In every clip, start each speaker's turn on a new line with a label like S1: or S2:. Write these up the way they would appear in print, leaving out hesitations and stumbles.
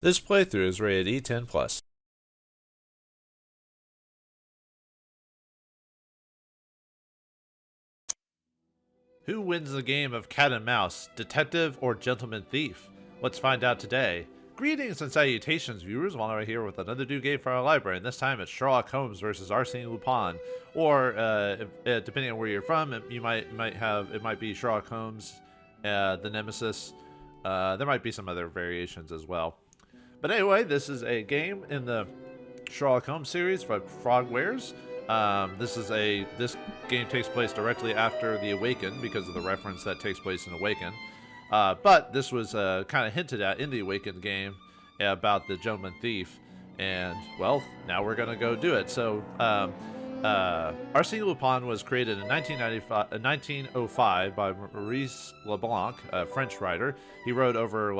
S1: This playthrough is rated E10+. Who wins the game of cat and mouse, detective or gentleman thief? Let's find out today. Greetings and salutations, viewers. Vauldemare here with another new game for our library, and this time it's Sherlock Holmes versus Arsène Lupin. Or, depending on where you're from, it might be Sherlock Holmes, the Nemesis. There might be some other variations as well. But anyway, this is a game in the Sherlock Holmes series from Frogwares. This game takes place directly after The Awakened because of the reference that takes place in Awakened. But this was kind of hinted at in the Awakened game about the gentleman thief, and well, now we're gonna go do it. So, Arsène Lupin was created in 1905 by Maurice Leblanc, a French writer. He wrote over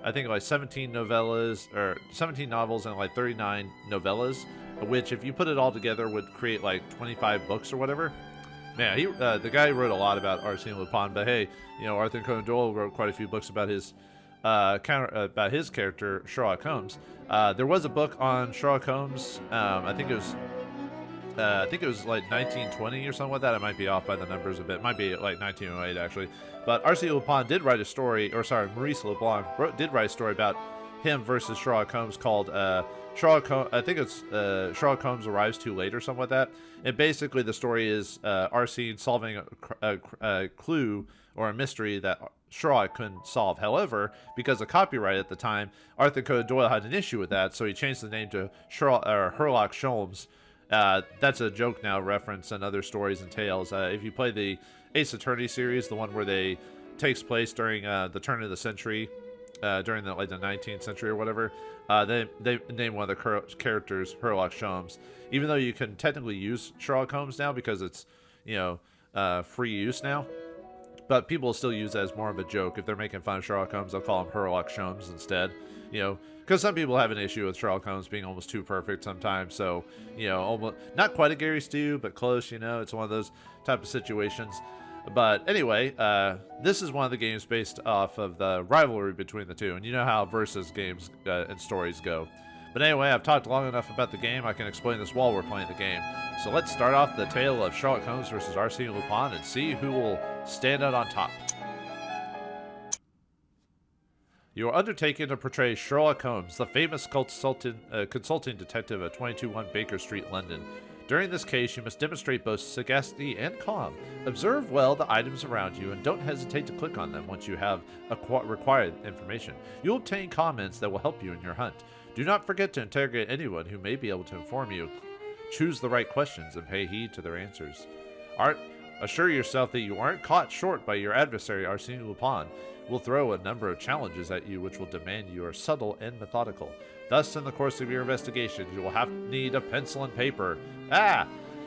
S1: I think 17 novellas or 17 novels and 39 novellas, which if you put it all together would create 25 books or whatever. Man, the guy wrote a lot about Arsène Lupin, but hey, Arthur Conan Doyle wrote quite a few books about his character Sherlock Holmes. There was a book on Sherlock Holmes. I think it was 1920 or something like that. I might be off by the numbers a bit. It might be 1908 actually. But Arsène Lupin did write a story, or sorry, Maurice Leblanc did write a story about him versus Sherlock Holmes called Sherlock Holmes Arrives Too Late or something like that. And basically the story is Arsène solving a clue or a mystery that Sherlock couldn't solve. However, because of copyright at the time, Arthur Conan Doyle had an issue with that, so he changed the name to Sherlock Holmes. That's a joke now reference in other stories and tales. If you play the Ace Attorney series, the one where they takes place during the turn of the century, during the 19th century or whatever, they name one of the characters Sherlock Holmes. Even though you can technically use Sherlock Holmes now because it's free use now, but people still use that as more of a joke. If they're making fun of Sherlock Holmes, they'll call him Sherlock Holmes instead. Because some people have an issue with Sherlock Holmes being almost too perfect sometimes. So, almost not quite a Gary Stew, but close. It's one of those type of situations. But anyway, this is one of the games based off of the rivalry between the two, and you know how versus games and stories go. But anyway, I've talked long enough about the game. I can explain this while we're playing the game. So let's start off the tale of Sherlock Holmes versus Arsène Lupin and see who will stand out on top. You are undertaken to portray Sherlock Holmes, the famous consulting detective at 221 Baker Street, London. During this case, you must demonstrate both sagacity and calm. Observe well the items around you and don't hesitate to click on them once you have required information. You'll obtain comments that will help you in your hunt. Do not forget to interrogate anyone who may be able to inform you. Choose the right questions and pay heed to their answers. Assure yourself that you aren't caught short by your adversary, Arsène Lupin. Will throw a number of challenges at you which will demand you are subtle and methodical. Thus, in the course of your investigation, you will need a pencil and paper.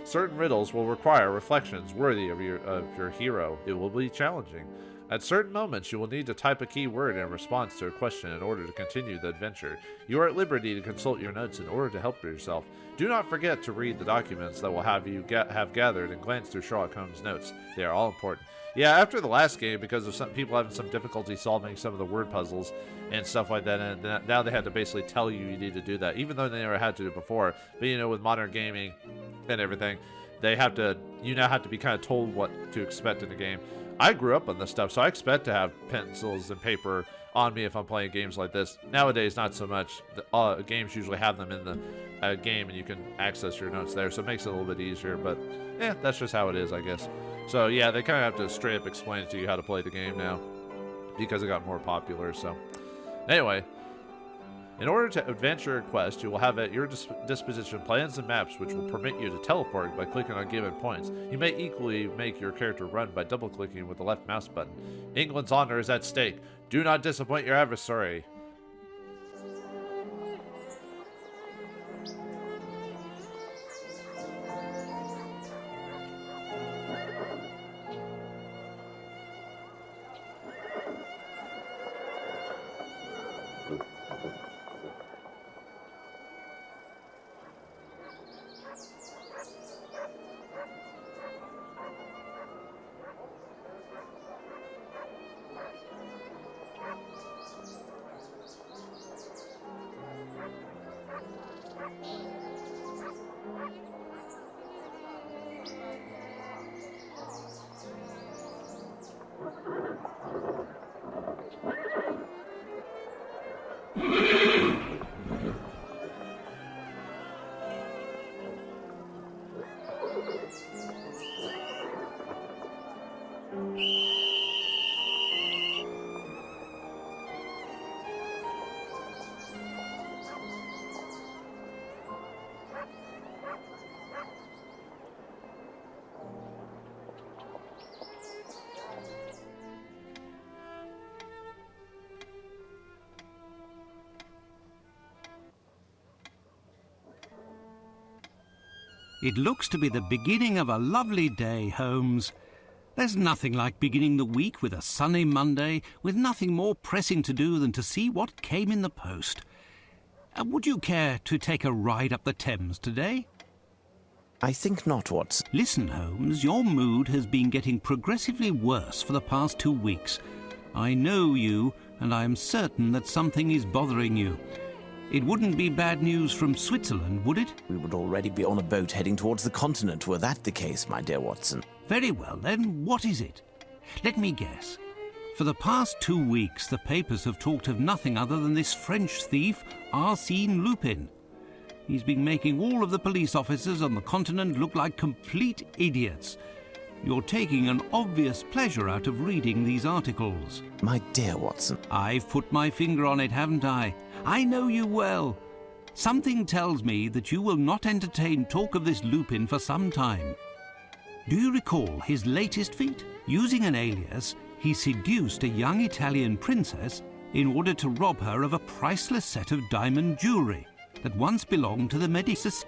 S1: Certain riddles will require reflections worthy of your hero. It will be challenging. At certain moments, you will need to type a key word in response to a question in order to continue the adventure. You are at liberty to consult your notes in order to help yourself. Do not forget to read the documents that will have gathered and glance through Sherlock Holmes' notes. They are all important. Yeah, after the last game, because of some people having some difficulty solving some of the word puzzles and stuff like that, and now they had to basically tell you need to do that, even though they never had to do it before. But with modern gaming and everything, you now have to be kind of told what to expect in the game. I grew up on this stuff, so I expect to have pencils and paper on me if I'm playing games like this. Nowadays, not so much. Games usually have them in the game, and you can access your notes there, so it makes it a little bit easier, but that's just how it is, I guess. So yeah, they kind of have to straight up explain to you how to play the game now because it got more popular. So anyway, in order to advance your quest, you will have at your disposition plans and maps which will permit you to teleport by clicking on given points. You may equally make your character run by double-clicking with the left mouse button. England's honor is at stake. Do not disappoint your adversary.
S2: It looks to be the beginning of a lovely day, Holmes. There's nothing like beginning the week with a sunny Monday, with nothing more pressing to do than to see what came in the post. Would you care to take a ride up the Thames today?
S3: I think not, Watson.
S2: Listen, Holmes, your mood has been getting progressively worse for the past 2 weeks. I know you, and I am certain that something is bothering you. It wouldn't be bad news from Switzerland, would it?
S3: We would already be on a boat heading towards the continent, were that the case, my dear Watson.
S2: Very well, then what is it? Let me guess. For the past 2 weeks, the papers have talked of nothing other than this French thief, Arsène Lupin. He's been making all of the police officers on the continent look like complete idiots. You're taking an obvious pleasure out of reading these articles.
S3: My dear Watson.
S2: I've put my finger on it, haven't I? I know you well. Something tells me that you will not entertain talk of this Lupin for some time. Do you recall his latest feat? Using an alias, he seduced a young Italian princess in order to rob her of a priceless set of diamond jewellery that once belonged to the Nemesis.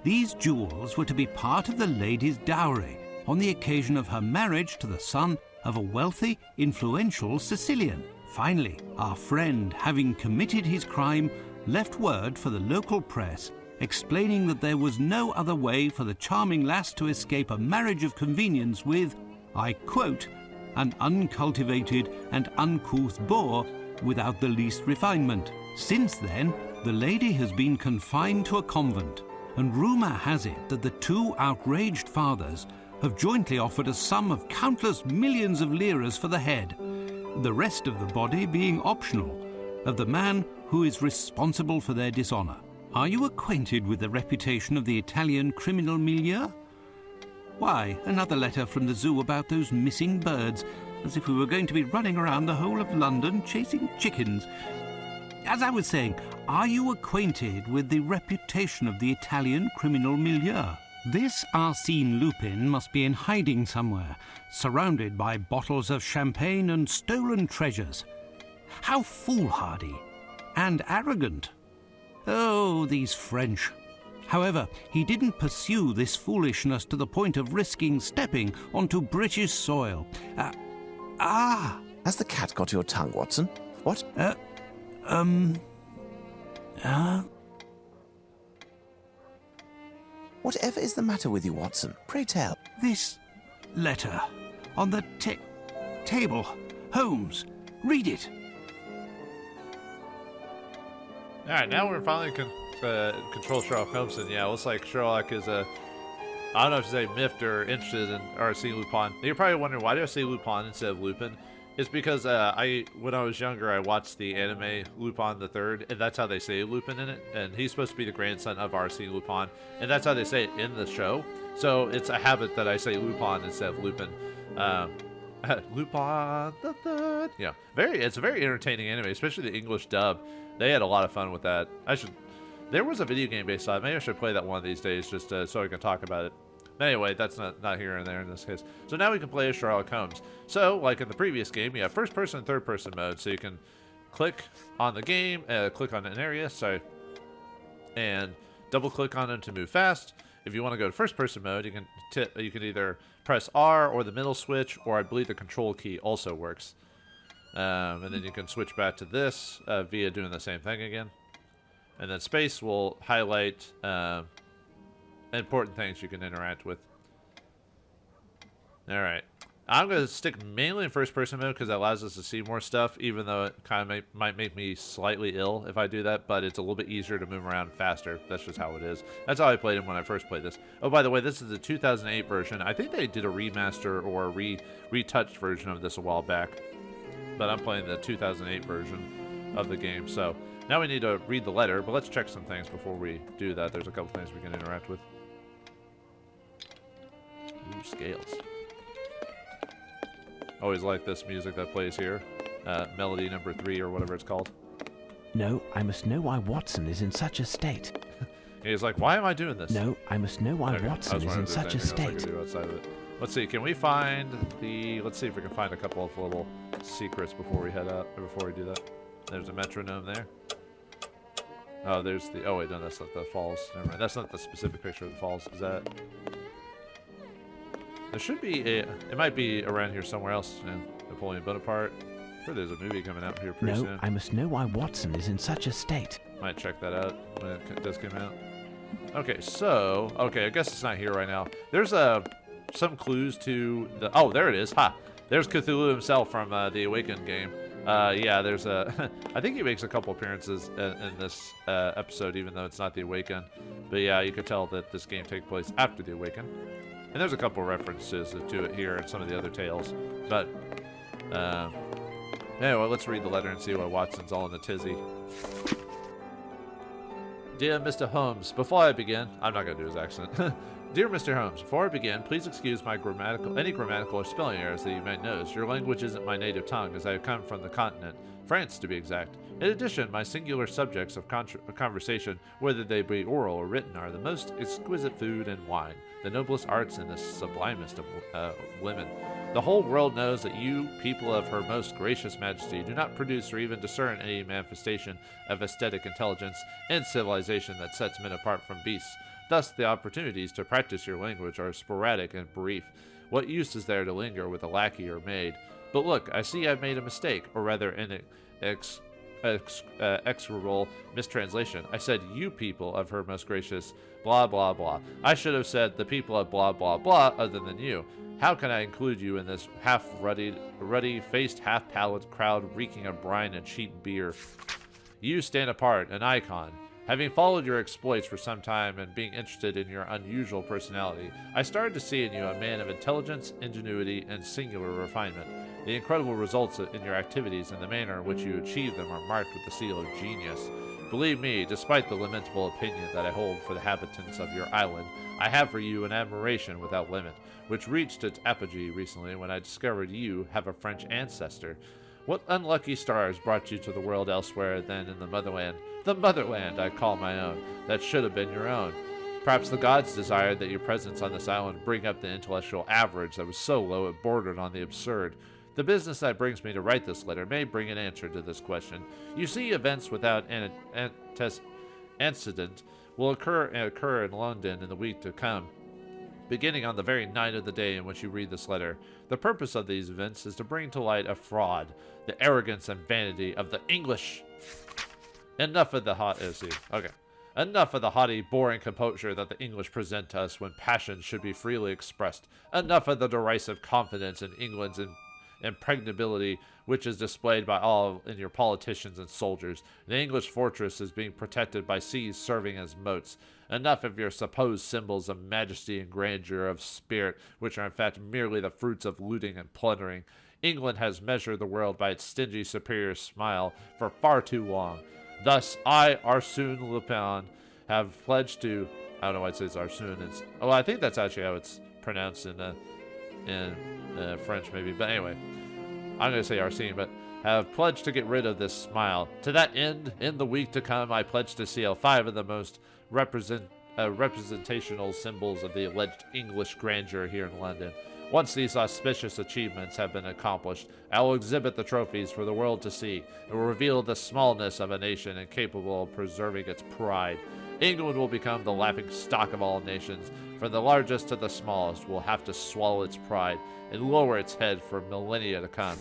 S2: These jewels were to be part of the lady's dowry on the occasion of her marriage to the son of a wealthy, influential Sicilian. Finally, our friend, having committed his crime, left word for the local press explaining that there was no other way for the charming lass to escape a marriage of convenience with, I quote, an uncultivated and uncouth boor without the least refinement. Since then, the lady has been confined to a convent, and rumour has it that the two outraged fathers have jointly offered a sum of countless millions of liras for the head, the rest of the body being optional, of the man who is responsible for their dishonour. Are you acquainted with the reputation of the Italian criminal milieu? Why, another letter from the zoo about those missing birds, as if we were going to be running around the whole of London chasing chickens. As I was saying, are you acquainted with the reputation of the Italian criminal milieu? This Arsène Lupin must be in hiding somewhere, surrounded by bottles of champagne and stolen treasures. How foolhardy and arrogant. Oh, these French. However, he didn't pursue this foolishness to the point of risking stepping onto British soil.
S3: Has the cat got your tongue, Watson? What? Whatever is the matter with you, Watson? Pray tell.
S2: This letter on the table. Holmes, read it.
S1: All right, now we're finally control Sherlock Holmes, and yeah, it looks like Sherlock is I don't know if to say miffed or interested in Arsène Lupin. You're probably wondering, why do I say Lupin instead of Lupin? It's because when I was younger, I watched the anime Lupin the Third, and that's how they say Lupin in it. And he's supposed to be the grandson of Arsène Lupin, and that's how they say it in the show. So it's a habit that I say Lupin instead of Lupin. Lupin the Third. Yeah, it's a very entertaining anime, especially the English dub. They had a lot of fun with that. There was a video game based on it. Maybe I should play that one of these days just so I can talk about it. But anyway, that's not here and there in this case. So now we can play as Sherlock Holmes. So, like in the previous game, you have first-person and third-person mode. So you can click on the game, click on an area, and double-click on them to move fast. If you want to go to first-person mode, you can either press R or the middle switch, or I believe the control key also works. And then you can switch back to this via doing the same thing again. And then space will highlight important things you can interact with. Alright. I'm going to stick mainly in first-person mode because it allows us to see more stuff, even though it kind of might make me slightly ill if I do that, but it's a little bit easier to move around faster. That's just how it is. That's how I played it when I first played this. Oh, by the way, this is the 2008 version. I think they did a remaster or a retouched version of this a while back, but I'm playing the 2008 version of the game. So now we need to read the letter, but let's check some things before we do that. There's a couple things we can interact with. Ooh, scales. Always like this music that plays here. Melody number 3 or whatever it's called.
S3: No, I must know why Watson is in such a state.
S1: He's like, why am I doing this?
S3: No, I must know why Watson is in such a state.
S1: Let's see, can we find the... Let's see if we can find a couple of little secrets before we head out, or before we do that. There's a metronome there. Oh, there's the... Oh, wait, no, that's not the falls. Never mind. That's not the specific picture of the falls. Is that... There should be a... It might be around here somewhere else. Yeah, Napoleon Bonaparte. I'm sure there's a movie coming out here pretty soon.
S3: No, I must know why Watson is in such a state.
S1: Might check that out when it does come out. Okay, so... Okay, I guess it's not here right now. There's some clues to the... Oh, there it is. Ha! There's Cthulhu himself from the Awakened game. Yeah, there's a... I think he makes a couple appearances in this episode, even though it's not the Awakened. But yeah, you could tell that this game takes place after the Awakened. And there's a couple references to it here and some of the other tales. But, anyway, let's read the letter and see why Watson's all in a tizzy. Dear Mr. Holmes, before I begin... I'm not going to do his accent. Dear Mr. Holmes, before I begin, please excuse my any grammatical or spelling errors that you may notice. Your language isn't my native tongue, as I have come from the continent, France to be exact. In addition, my singular subjects of conversation, whether they be oral or written, are the most exquisite food and wine, the noblest arts and the sublimest of women. The whole world knows that you, people of Her Most Gracious Majesty, do not produce or even discern any manifestation of aesthetic intelligence and civilization that sets men apart from beasts. Thus, the opportunities to practice your language are sporadic and brief. What use is there to linger with a lackey or maid? But look, I see I've made a mistake, or rather an execrable mistranslation. I said, you people of Her Most Gracious blah blah blah. I should have said the people of blah blah blah other than you. How can I include you in this ruddy-faced, half-pallid crowd reeking of brine and cheap beer? You stand apart, an icon. Having followed your exploits for some time and being interested in your unusual personality, I started to see in you a man of intelligence, ingenuity, and singular refinement. The incredible results in your activities and the manner in which you achieve them are marked with the seal of genius. Believe me, despite the lamentable opinion that I hold for the inhabitants of your island, I have for you an admiration without limit, which reached its apogee recently when I discovered you have a French ancestor. What unlucky stars brought you to the world elsewhere than in the motherland? The motherland I call my own, that should have been your own. Perhaps the gods desired that your presence on this island bring up the intellectual average that was so low it bordered on the absurd. The business that brings me to write this letter may bring an answer to this question. You see, events without antecedent will occur in London in the week to come, beginning on the very night of the day in which you read this letter. The purpose of these events is to bring to light a fraud, the arrogance and vanity of the English. Enough of the Enough of the haughty, boring composure that the English present to us when passion should be freely expressed. Enough of the derisive confidence in England's impregnability which is displayed by all in your politicians and soldiers. The English fortress is being protected by seas serving as moats. Enough of your supposed symbols of majesty and grandeur of spirit, which are in fact merely the fruits of looting and plundering. England has measured the world by its stingy superior smile for far too long. Thus, I, Arsène Lupin, have pledged to... I don't know why it says Arsène. I think that's actually how it's pronounced in French, maybe. But anyway, I'm going to say Arsène, but have pledged to get rid of this smile. To that end, in the week to come, I pledge to seal 5 of the most representational symbols of the alleged English grandeur here in London. Once these auspicious achievements have been accomplished, I will exhibit the trophies for the world to see. It will reveal the smallness of a nation incapable of preserving its pride. England will become the laughing stock of all nations. From the largest to the smallest will have to swallow its pride and lower its head for millennia to come.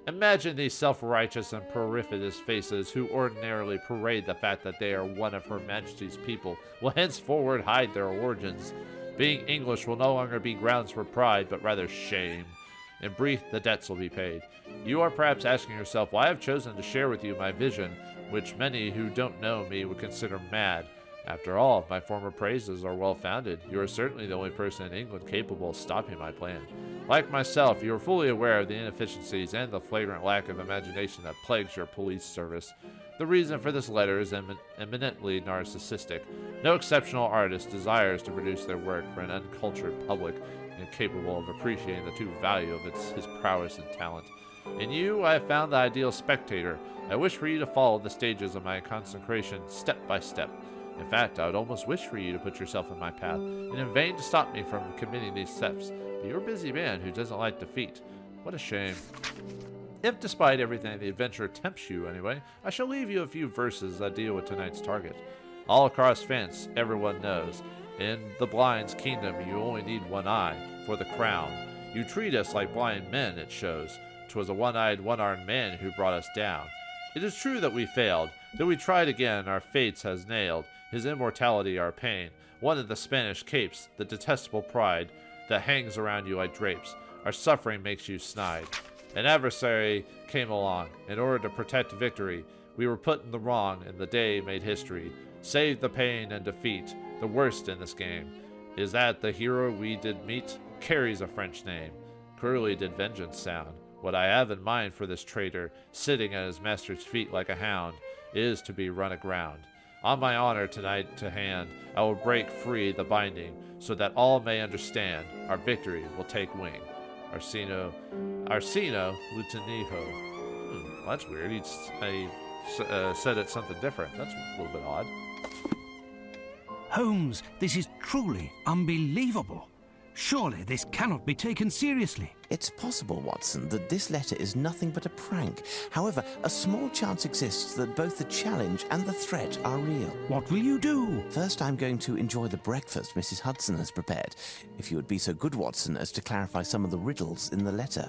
S1: Imagine these self-righteous and perfidious faces who ordinarily parade the fact that they are one of Her Majesty's people will henceforward hide their origins. Being English will no longer be grounds for pride, but rather shame. In brief, the debts will be paid. You are perhaps asking yourself why I've chosen to share with you my vision, which many who don't know me would consider mad. After all, my former praises are well-founded. You are certainly the only person in England capable of stopping my plan. Like myself, you are fully aware of the inefficiencies and the flagrant lack of imagination that plagues your police service. The reason for this letter is eminently narcissistic. No exceptional artist desires to produce their work for an uncultured public incapable of appreciating the true value of his prowess and talent. In you, I have found the ideal spectator. I wish for you to follow the stages of my consecration step by step. In fact, I would almost wish for you to put yourself in my path, and in vain to stop me from committing these steps. But you're a busy man who doesn't like defeat. What a shame. If, despite everything, the adventure tempts you anyway, I shall leave you a few verses that deal with tonight's target. All across fence, everyone knows. In the blind's kingdom, you only need one eye for the crown. You treat us like blind men, it shows. 'Twas a one-eyed, one-armed man who brought us down. It is true that we failed. Though we tried again, our fates has nailed. His immortality our pain. One of the Spanish capes, the detestable pride that hangs around you like drapes. Our suffering makes you snide. An adversary came along. In order to protect victory, we were put in the wrong, and the day made history. Saved the pain and defeat, the worst in this game. Is that the hero we did meet? Carries a French name. Cruelly did vengeance sound. What I have in mind for this traitor, sitting at his master's feet like a hound, is to be run aground. On my honor tonight to hand, I will break free the binding, so that all may understand our victory will take wing. Arsène Lupin. Well, that's weird. He said it something different. That's a little bit odd.
S2: Holmes, this is truly unbelievable. Surely this cannot be taken seriously.
S3: It's possible, Watson, that this letter is nothing but a prank. However, a small chance exists that both the challenge and the threat are real.
S2: What will you do?
S3: First, I'm going to enjoy the breakfast Mrs. Hudson has prepared. If you would be so good, Watson, as to clarify some of the riddles in the letter.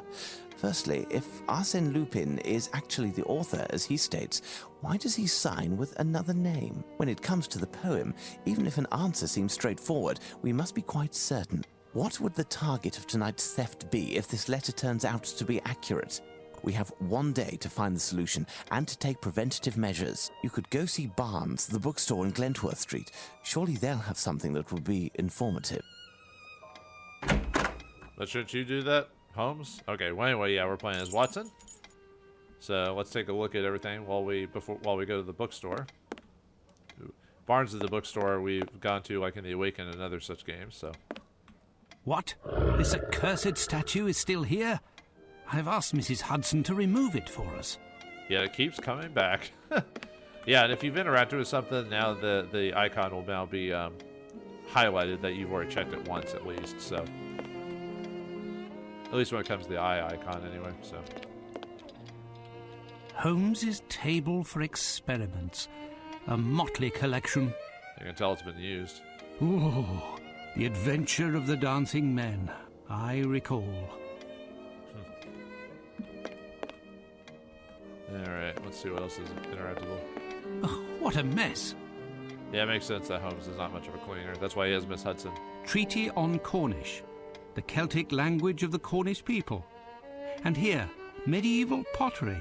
S3: Firstly, if Arsène Lupin is actually the author, as he states, why does he sign with another name? When it comes to the poem, even if an answer seems straightforward, we must be quite certain. What would the target of tonight's theft be if this letter turns out to be accurate? We have one day to find the solution and to take preventative measures. You could go see Barnes, the bookstore in Glentworth Street. Surely they'll have something that will be informative.
S1: But shouldn't you do that, Holmes? Okay, well anyway, yeah, we're playing as Watson. So let's take a look at everything while we go to the bookstore. Barnes is the bookstore we've gone to like in The Awakened and other such games, so...
S2: What? This accursed statue is still here? I've asked Mrs. Hudson to remove it for us.
S1: Yeah, it keeps coming back. Yeah, and if you've interacted with something, now the icon will now be highlighted that you've already checked it once at least, so... At least when it comes to the eye icon anyway, so...
S2: Holmes's Table for Experiments. A motley collection.
S1: You can tell it's been used.
S2: Ooh, The Adventure of the Dancing Men. I recall.
S1: Alright, let's see what else is interactable.
S2: Oh, what a mess.
S1: Yeah, it makes sense that Holmes is not much of a cleaner. That's why he has Miss Hudson.
S2: Treaty on Cornish. The Celtic language of the Cornish people. And here, medieval pottery.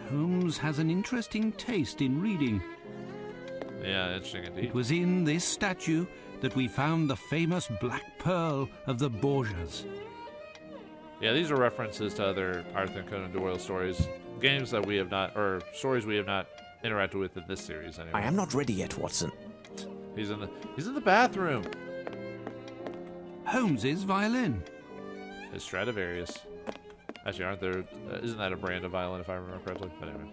S2: Holmes has an interesting taste in reading.
S1: Yeah, interesting indeed.
S2: It was in this statue that we found the famous Black Pearl of the Borgias.
S1: Yeah, these are references to other Arthur Conan Doyle stories. Games that we have not, or stories we have not interacted with in this series anyway.
S3: I am not ready yet, Watson.
S1: He's in the bathroom.
S2: Holmes's violin.
S1: His Stradivarius. Actually, aren't there? Isn't that a brand of violin, if I remember correctly? But anyway.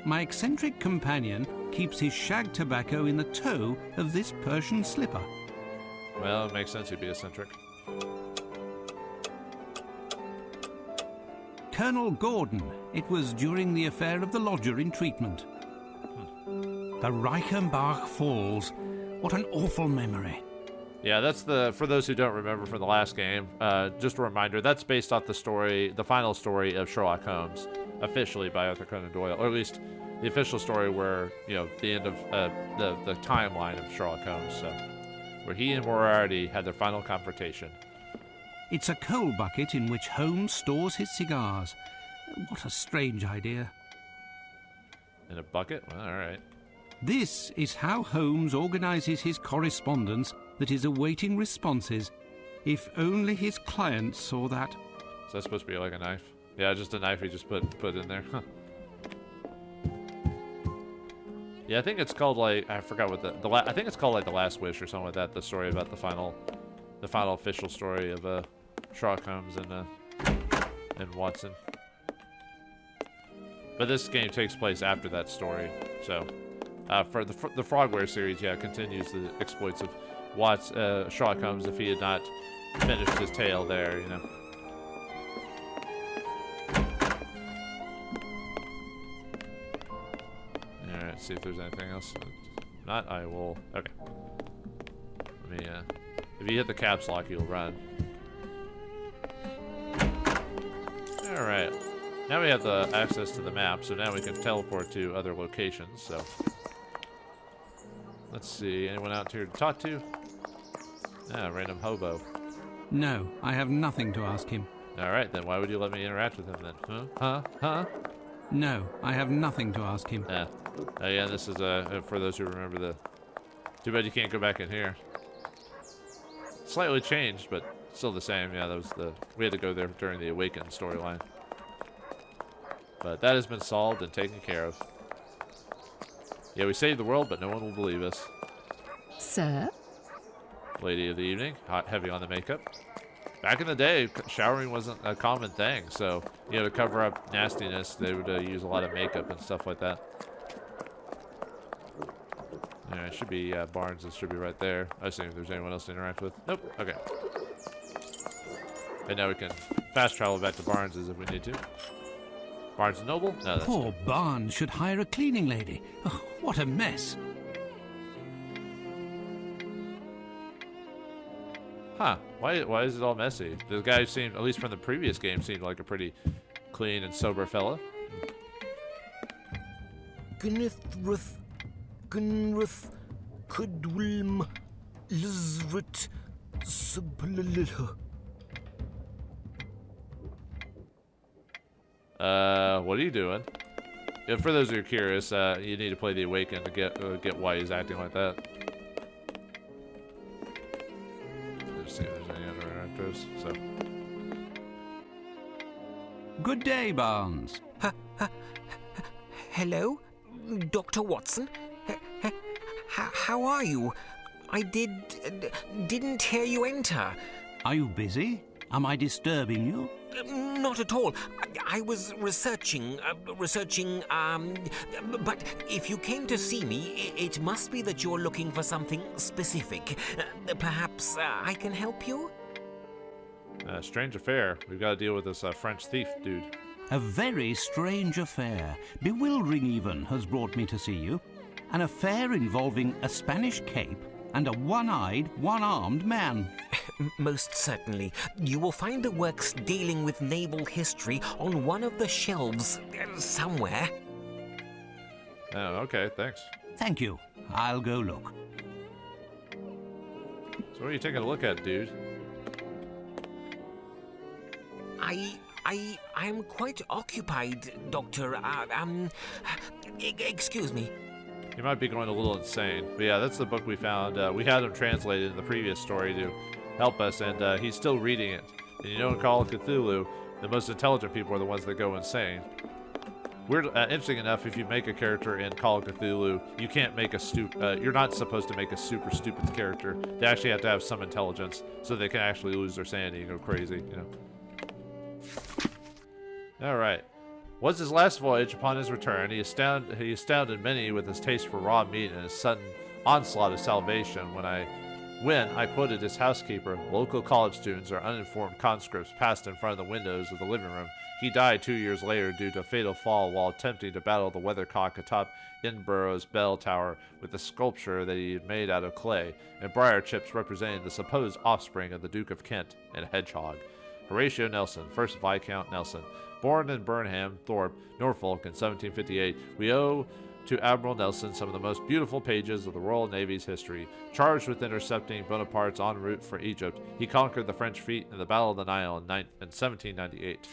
S2: My eccentric companion keeps his shag tobacco in the toe of this Persian slipper.
S1: Well, it makes sense he'd be eccentric.
S2: Colonel Gordon. It was during the affair of the lodger in treatment. The Reichenbach Falls. What an awful memory.
S1: Yeah, that's for those who don't remember from the last game, just a reminder, that's based off the final story of Sherlock Holmes, officially by Arthur Conan Doyle, or at least the official story where, the end of the timeline of Sherlock Holmes, so, where he and Moriarty had their final confrontation.
S2: It's a coal bucket in which Holmes stores his cigars. What a strange idea.
S1: In a bucket? Well, all right.
S2: This is how Holmes organises his correspondence that is awaiting responses. If only his clients saw that.
S1: Is that supposed to be like a knife? Yeah, just a knife he just put in there. Huh. Yeah, I think it's called like, I forgot what I think it's called like The Last Wish or something like that. The story about the final official story of Sherlock Holmes and Watson. But this game takes place after that story, so for the Frogwares series, yeah, continues the exploits of Sherlock Holmes if he had not finished his tale there, you know. All right, see if there's anything else. If not, I will. Okay. Let me. If you hit the caps lock, you'll run. All right. Now we have the access to the map, so now we can teleport to other locations. So let's see. Anyone out here to talk to? Ah, random hobo.
S2: No, I have nothing to ask him.
S1: All right, then why would you let me interact with him then? Huh?
S2: No, I have nothing to ask him.
S1: Yeah. Oh yeah, this is for those who remember the. Too bad you can't go back in here. Slightly changed, but still the same. Yeah, that was we had to go there during the Awakened storyline. But that has been solved and taken care of. Yeah, we saved the world, but no one will believe us.
S4: Sir?
S1: Lady of the evening, hot, heavy on the makeup. Back in the day, showering wasn't a common thing, so, you know, to cover up nastiness, they would use a lot of makeup and stuff like that. Yeah, it should be Barnes. It should be right there. I assume if there's anyone else to interact with. Nope. Okay. And now we can fast travel back to Barnes's if we need to. Barnes & Noble? No, that's
S2: Poor Barnes should hire a cleaning lady. Oh, what a mess.
S1: Huh. Why is it all messy? The guy seemed, at least from the previous game, seemed like a pretty clean and sober fella.
S5: Gnithruth, Kudwilm, Lizrit, Sublilha.
S1: What are you doing? Yeah, for those who are curious, you need to play the Awakened to get why he's acting like that. Just see if there's any other intros. So.
S2: Good day, Barnes.
S5: Hello, Dr. Watson. How are you? I didn't hear you enter.
S2: Are you busy? Am I disturbing you?
S5: Not at all. I was researching, but if you came to see me, it must be that you're looking for something specific. Perhaps I can help you?
S1: Strange affair. We've got to deal with this French thief dude.
S2: A very strange affair, bewildering even, has brought me to see you. An affair involving a Spanish cape and a one-eyed, one-armed man.
S5: Most certainly. You will find the works dealing with naval history on one of the shelves somewhere.
S1: Oh, okay, thanks.
S2: Thank you. I'll go look.
S1: So what are you taking a look at, dude?
S5: I'm quite occupied, Doctor. Excuse me.
S1: He might be going a little insane. But yeah, that's the book we found. We had him translated in the previous story to help us, and he's still reading it. And you know, in Call of Cthulhu, the most intelligent people are the ones that go insane. Weird, interesting enough, if you make a character in Call of Cthulhu, you can't make a you're not supposed to make a super stupid character. They actually have to have some intelligence, so they can actually lose their sanity and go crazy, you know. Alright. Was his last voyage. Upon his return, he astounded many with his taste for raw meat and his sudden onslaught of salvation. When I quoted his housekeeper, local college students or uninformed conscripts passed in front of the windows of the living room. He died 2 years later due to a fatal fall while attempting to battle the weathercock atop Edinburgh's bell tower with a sculpture that he had made out of clay, and briar chips representing the supposed offspring of the Duke of Kent and a hedgehog. Horatio Nelson, 1st Viscount Nelson, born in Burnham Thorpe, Norfolk in 1758, we owe to Admiral Nelson some of the most beautiful pages of the Royal Navy's history. Charged with intercepting Bonaparte's en route for Egypt, he conquered the French fleet in the Battle of the Nile in 1798.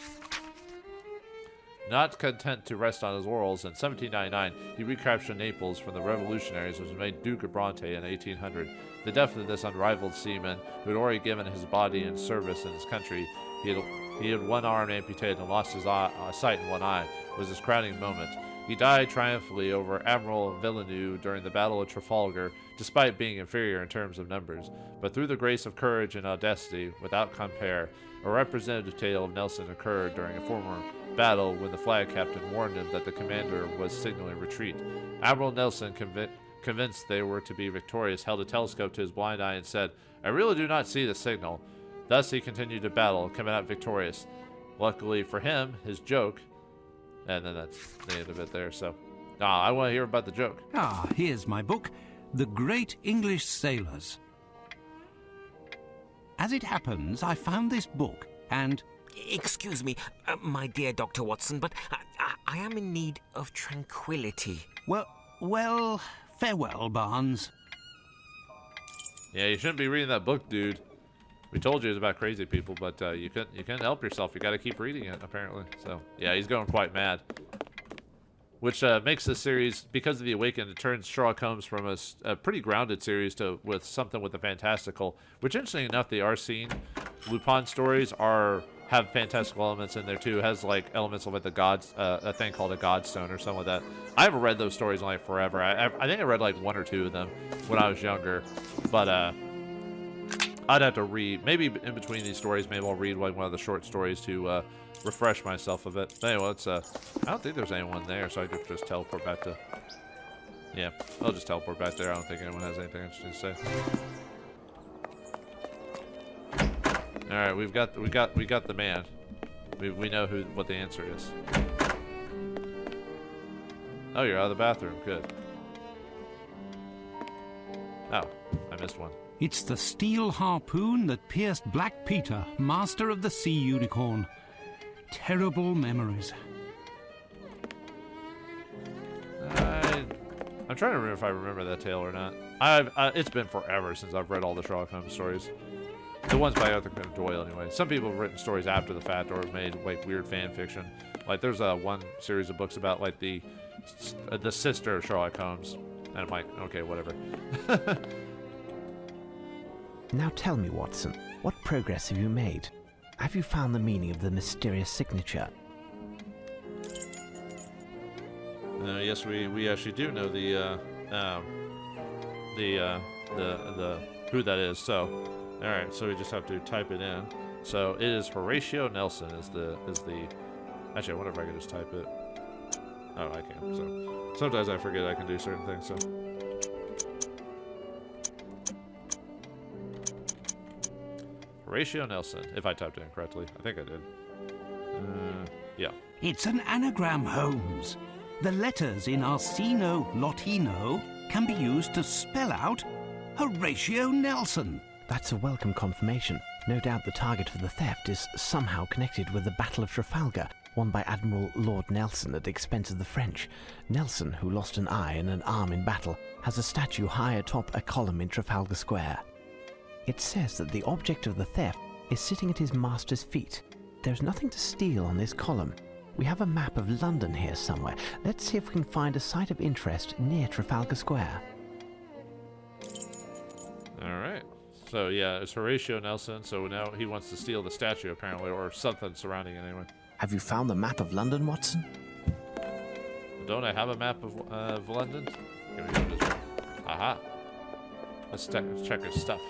S1: Not content to rest on his laurels, in 1799 he recaptured Naples from the revolutionaries and was made Duke of Bronte in 1800. The death of this unrivaled seaman, who had already given his body in service in his country, he had one arm amputated and lost his sight in one eye, was his crowning moment. He died triumphantly over Admiral Villeneuve during the Battle of Trafalgar, despite being inferior in terms of numbers. But through the grace of courage and audacity, without compare, a representative tale of Nelson occurred during a former battle when the flag captain warned him that the commander was signaling retreat. Admiral Nelson, convinced they were to be victorious, held a telescope to his blind eye and said, "I really do not see the signal." Thus he continued to battle, coming out victorious. Luckily for him, his joke, and then that's the end of it there, so. I want to hear about the joke.
S2: Here's my book, The Great English Sailors. As it happens, I found this book, and...
S5: Excuse me, my dear Dr. Watson, but I am in need of tranquility.
S2: Well, farewell, Barnes.
S1: Yeah, you shouldn't be reading that book, dude. We told you it was about crazy people, but you couldn't help yourself. You got to keep reading it, apparently. So, yeah, he's going quite mad. Which makes this series, because of the Awakened, it turns Sherlock Holmes from a pretty grounded series with something with the fantastical. Which, interesting enough, the Arsène Lupin stories have fantastical elements in there too. It has like elements of like the gods, a thing called a godstone or something like that. I haven't read those stories in like forever. I think I read like one or two of them when I was younger, but I'd have to read maybe in between these stories. Maybe I'll read like one of the short stories to refresh myself a bit. But anyway, I don't think there's anyone there, so I could just teleport back to. Yeah, I'll just teleport back there. I don't think anyone has anything interesting to say. All right, we got the man. We know what the answer is. Oh, you're out of the bathroom. Good. Oh, I missed one.
S2: It's the steel harpoon that pierced Black Peter, master of the sea unicorn. Terrible memories.
S1: I'm trying to remember if I remember that tale or not. It's been forever since I've read all the Sherlock Holmes stories. The ones by Arthur Conan Doyle, anyway. Some people have written stories after the fact or have made like weird fan fiction. Like there's one series of books about like the sister of Sherlock Holmes, and I'm like, okay, whatever.
S3: Now tell me, Watson, what progress have you made? Have you found the meaning of the mysterious signature?
S1: Yes, we actually do know the who that is. So. All right, so we just have to type it in. So it is Horatio Nelson is the. Actually, I wonder if I can just type it. Oh, I can. So sometimes I forget I can do certain things. So Horatio Nelson, if I typed it in correctly, I think I did. Yeah.
S2: It's an anagram, Holmes. The letters in Arsino Lotino can be used to spell out Horatio Nelson.
S3: That's a welcome confirmation. No doubt the target for the theft is somehow connected with the Battle of Trafalgar, won by Admiral Lord Nelson at the expense of the French. Nelson, who lost an eye and an arm in battle, has a statue high atop a column in Trafalgar Square. It says that the object of the theft is sitting at his master's feet. There's nothing to steal on this column. We have a map of London here somewhere. Let's see if we can find a site of interest near Trafalgar Square.
S1: All right. So, yeah, it's Horatio Nelson, so now he wants to steal the statue, apparently, or something surrounding it, anyway.
S3: Have you found the map of London, Watson?
S1: Don't I have a map of London? Here we go, this way. Aha. Let's check his stuff.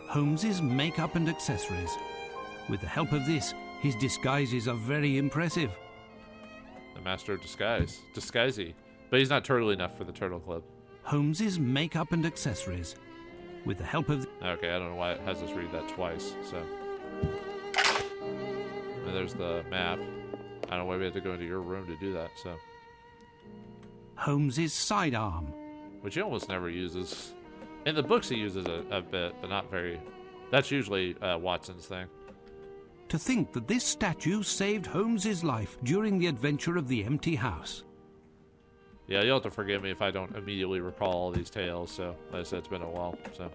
S2: Holmes's makeup and accessories. With the help of this, his disguises are very impressive.
S1: The master of disguise. Disguisey. But he's not turtle enough for the Turtle Club.
S2: Holmes's makeup and accessories. With the help of...
S1: Okay, I don't know why it has us read that twice, so... And there's the map. I don't know why we had to go into your room to do that, so...
S2: Holmes's sidearm.
S1: Which he almost never uses. In the books he uses a bit, but not very... That's usually Watson's thing.
S2: To think that this statue saved Holmes's life during the adventure of the empty house.
S1: Yeah, you'll have to forgive me if I don't immediately recall all these tales, so like I said, it's been a while, so.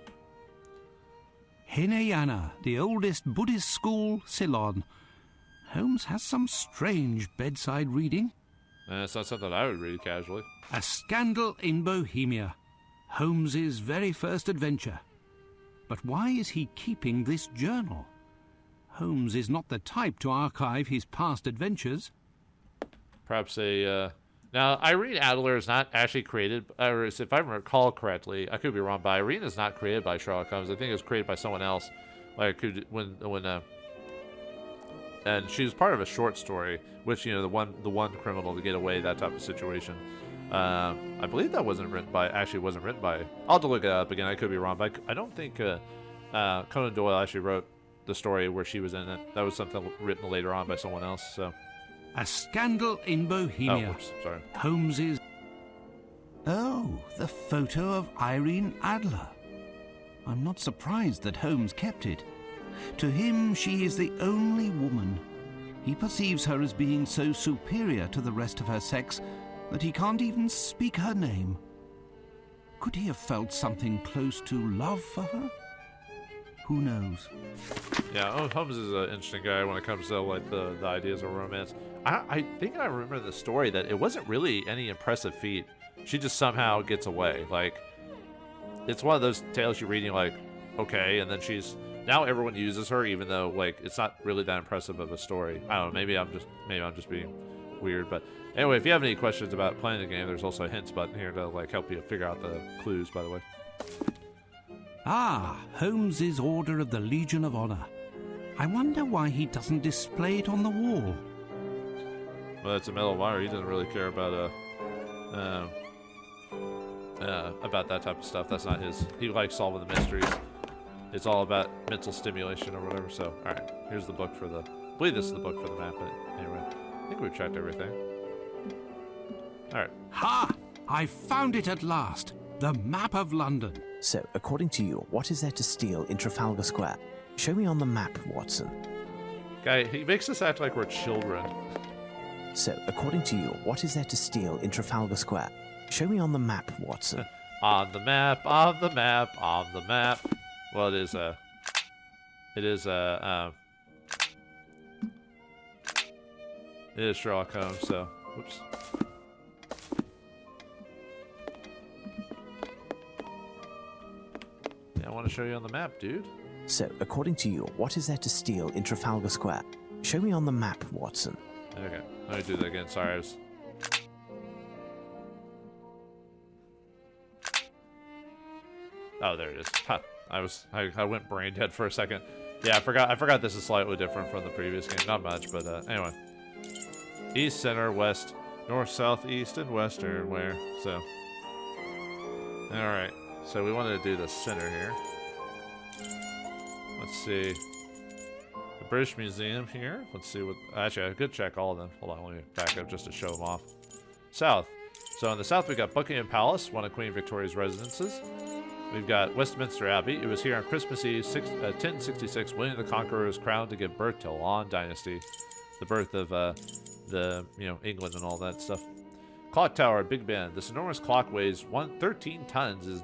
S2: Hinayana, the oldest Buddhist school, Ceylon. Holmes has some strange bedside reading.
S1: It's not something I would read casually.
S2: A Scandal in Bohemia. Holmes's very first adventure. But why is he keeping this journal? Holmes is not the type to archive his past adventures.
S1: Perhaps a, Now, Irene Adler is not actually created, or if I recall correctly, I could be wrong, but Irene is not created by Sherlock Holmes. I think it was created by someone else. Like, and she was part of a short story, which, you know, the one criminal to get away, that type of situation. I believe that wasn't written by, I'll have to look it up again, I could be wrong, but I don't think Conan Doyle actually wrote the story where she was in it. That was something written later on by someone else, so.
S2: A Scandal in Bohemia.
S1: Oh, oops, sorry.
S2: Holmes's... Oh, the photo of Irene Adler. I'm not surprised that Holmes kept it. To him, she is the only woman. He perceives her as being so superior to the rest of her sex that he can't even speak her name. Could he have felt something close to love for her? Who knows?
S1: Yeah, Holmes is an interesting guy when it comes to like the ideas of romance. I think I remember the story that it wasn't really any impressive feat. She just somehow gets away. Like, it's one of those tales you're reading like, okay, and then now everyone uses her, even though like it's not really that impressive of a story. I don't know. Maybe I'm just being weird. But anyway, if you have any questions about playing the game, there's also a hints button here to like help you figure out the clues. By the way.
S2: Ah, Holmes's Order of the Legion of Honor. I wonder why he doesn't display it on the wall.
S1: Well, that's a Medal of Honor. He doesn't really care about that type of stuff. That's not his. He likes solving the mysteries. It's all about mental stimulation or whatever. So, all right, here's the book for the. I believe this is the book for the map. But anyway, I think we've checked everything. All right.
S2: Ha! I found it at last. The map of London.
S3: So, according to you, what is there to steal in Trafalgar Square? Show me on the map, Watson.
S1: Guy, he makes us act like we're children.
S3: So, according to you, what is there to steal in Trafalgar Square? Show me on the map, Watson.
S1: On the map, on the map, on the map. Well, it is Sherlock Holmes, so, whoops. Yeah, I want to show you on the map, dude.
S3: So, according to you, what is there to steal in Trafalgar Square? Show me on the map, Watson.
S1: Okay, let me do that again. Sorry, Oh, there it is. Ha. I went brain dead for a second. Yeah, I forgot this is slightly different from the previous game. Not much, but anyway. East, center, west, north, south, east, and western. Where? So. Alright. So we wanted to do the center here. Let's see. The British Museum here. Let's see what... Actually, I could check all of them. Hold on, let me back up just to show them off. South. So in the south, we got Buckingham Palace, one of Queen Victoria's residences. We've got Westminster Abbey. It was here on Christmas Eve, 1066. William the Conqueror was crowned to give birth to a long dynasty. The birth of England and all that stuff. Clock Tower, Big Ben. This enormous clock weighs 13 tons. Is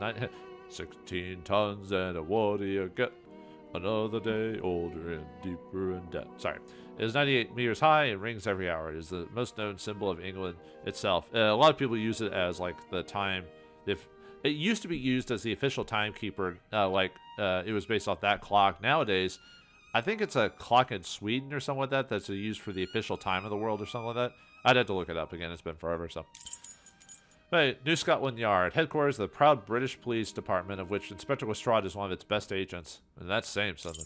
S1: 16 tons, and what do you get? Another day older and deeper in debt. Sorry. It is 98 meters high and rings every hour. It is the most known symbol of England itself. A lot of people use it as like the time. It used to be used as the official timekeeper. It was based off that clock. Nowadays, I think it's a clock in Sweden or something like that that's used for the official time of the world or something like that. I'd have to look it up again. It's been forever, so. Right, New Scotland Yard, headquarters of the proud British Police Department, of which Inspector Lestrade is one of its best agents. And that's saying something.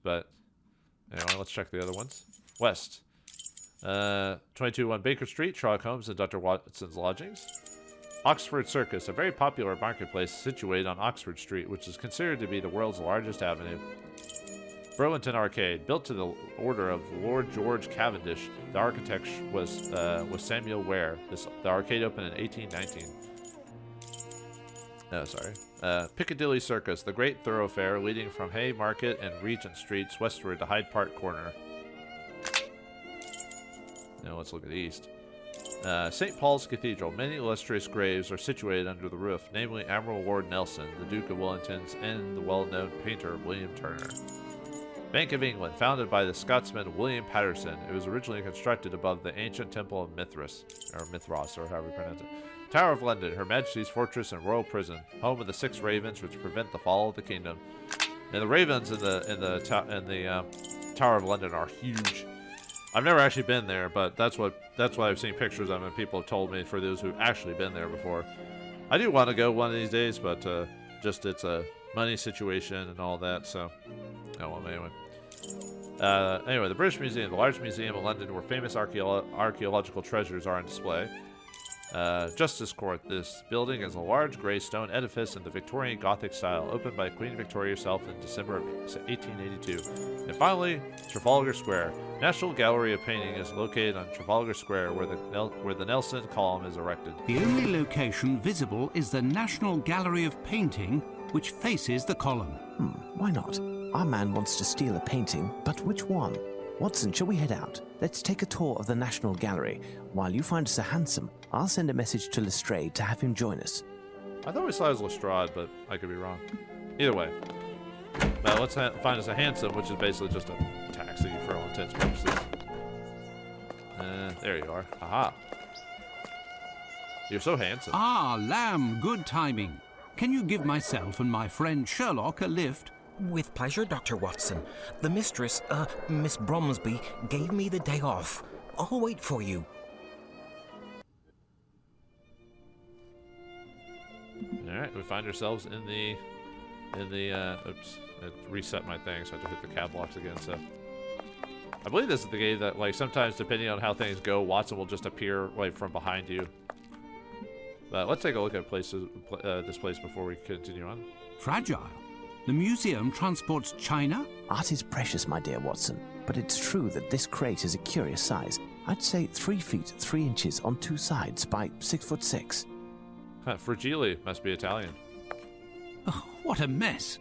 S1: But, anyway, let's check the other ones. West. 221 Baker Street, Sherlock Holmes and Dr. Watson's lodgings. Oxford Circus, a very popular marketplace situated on Oxford Street, which is considered to be the world's largest avenue. Burlington Arcade, built to the order of Lord George Cavendish. The architect was Samuel Ware. The arcade opened in 1819. Piccadilly Circus, the great thoroughfare leading from Haymarket and Regent Streets westward to Hyde Park Corner. Now let's look at the east. St. Paul's Cathedral. Many illustrious graves are situated under the roof, namely Admiral Ward Nelson, the Duke of Wellington's, and the well-known painter William Turner. Bank of England, founded by the Scotsman William Patterson. It was originally constructed above the ancient temple of Mithras, or however you pronounce it. Tower of London, Her Majesty's fortress and royal prison, home of the 6 ravens which prevent the fall of the kingdom. And the ravens in the Tower of London are huge. I've never actually been there, but that's what I've seen pictures of, and people have told me, for those who've actually been there before. I do want to go one of these days, but just it's a money situation and all that, so anyway. Anyway, the British Museum, the largest museum in London where famous archaeological treasures are on display. Justice Court. This building is a large grey stone edifice in the Victorian Gothic style, opened by Queen Victoria herself in December of 1882. And finally, Trafalgar Square. National Gallery of Painting is located on Trafalgar Square, where the Nelson column is erected.
S2: The only location visible is the National Gallery of Painting, which faces the column.
S3: Why not? Our man wants to steal a painting, but which one? Watson, shall we head out? Let's take a tour of the National Gallery. While you find us a hansom, I'll send a message to Lestrade to have him join us.
S1: I thought we saw it as Lestrade, but I could be wrong. Either way. Now let's find us a hansom, which is basically just a taxi for all intents and purposes. There you are. Aha. You're so handsome.
S2: Ah, Lamb, good timing. Can you give myself and my friend Sherlock a lift?
S5: With pleasure, Dr. Watson. The mistress, Miss Bromsby, gave me the day off. I'll wait for you.
S1: Alright, we find ourselves in the oops, it reset my thing, so I have to hit the cab blocks again, so. I believe this is the game that, like, sometimes depending on how things go, Watson will just appear, like, from behind you. But let's take a look at this place before we continue on.
S2: Fragile. The museum transports china?
S3: Art is precious, my dear Watson, but it's true that this crate is a curious size. I'd say 3 feet 3 inches on 2 sides by 6'6".
S1: Fragile must be Italian.
S2: Oh, what a mess.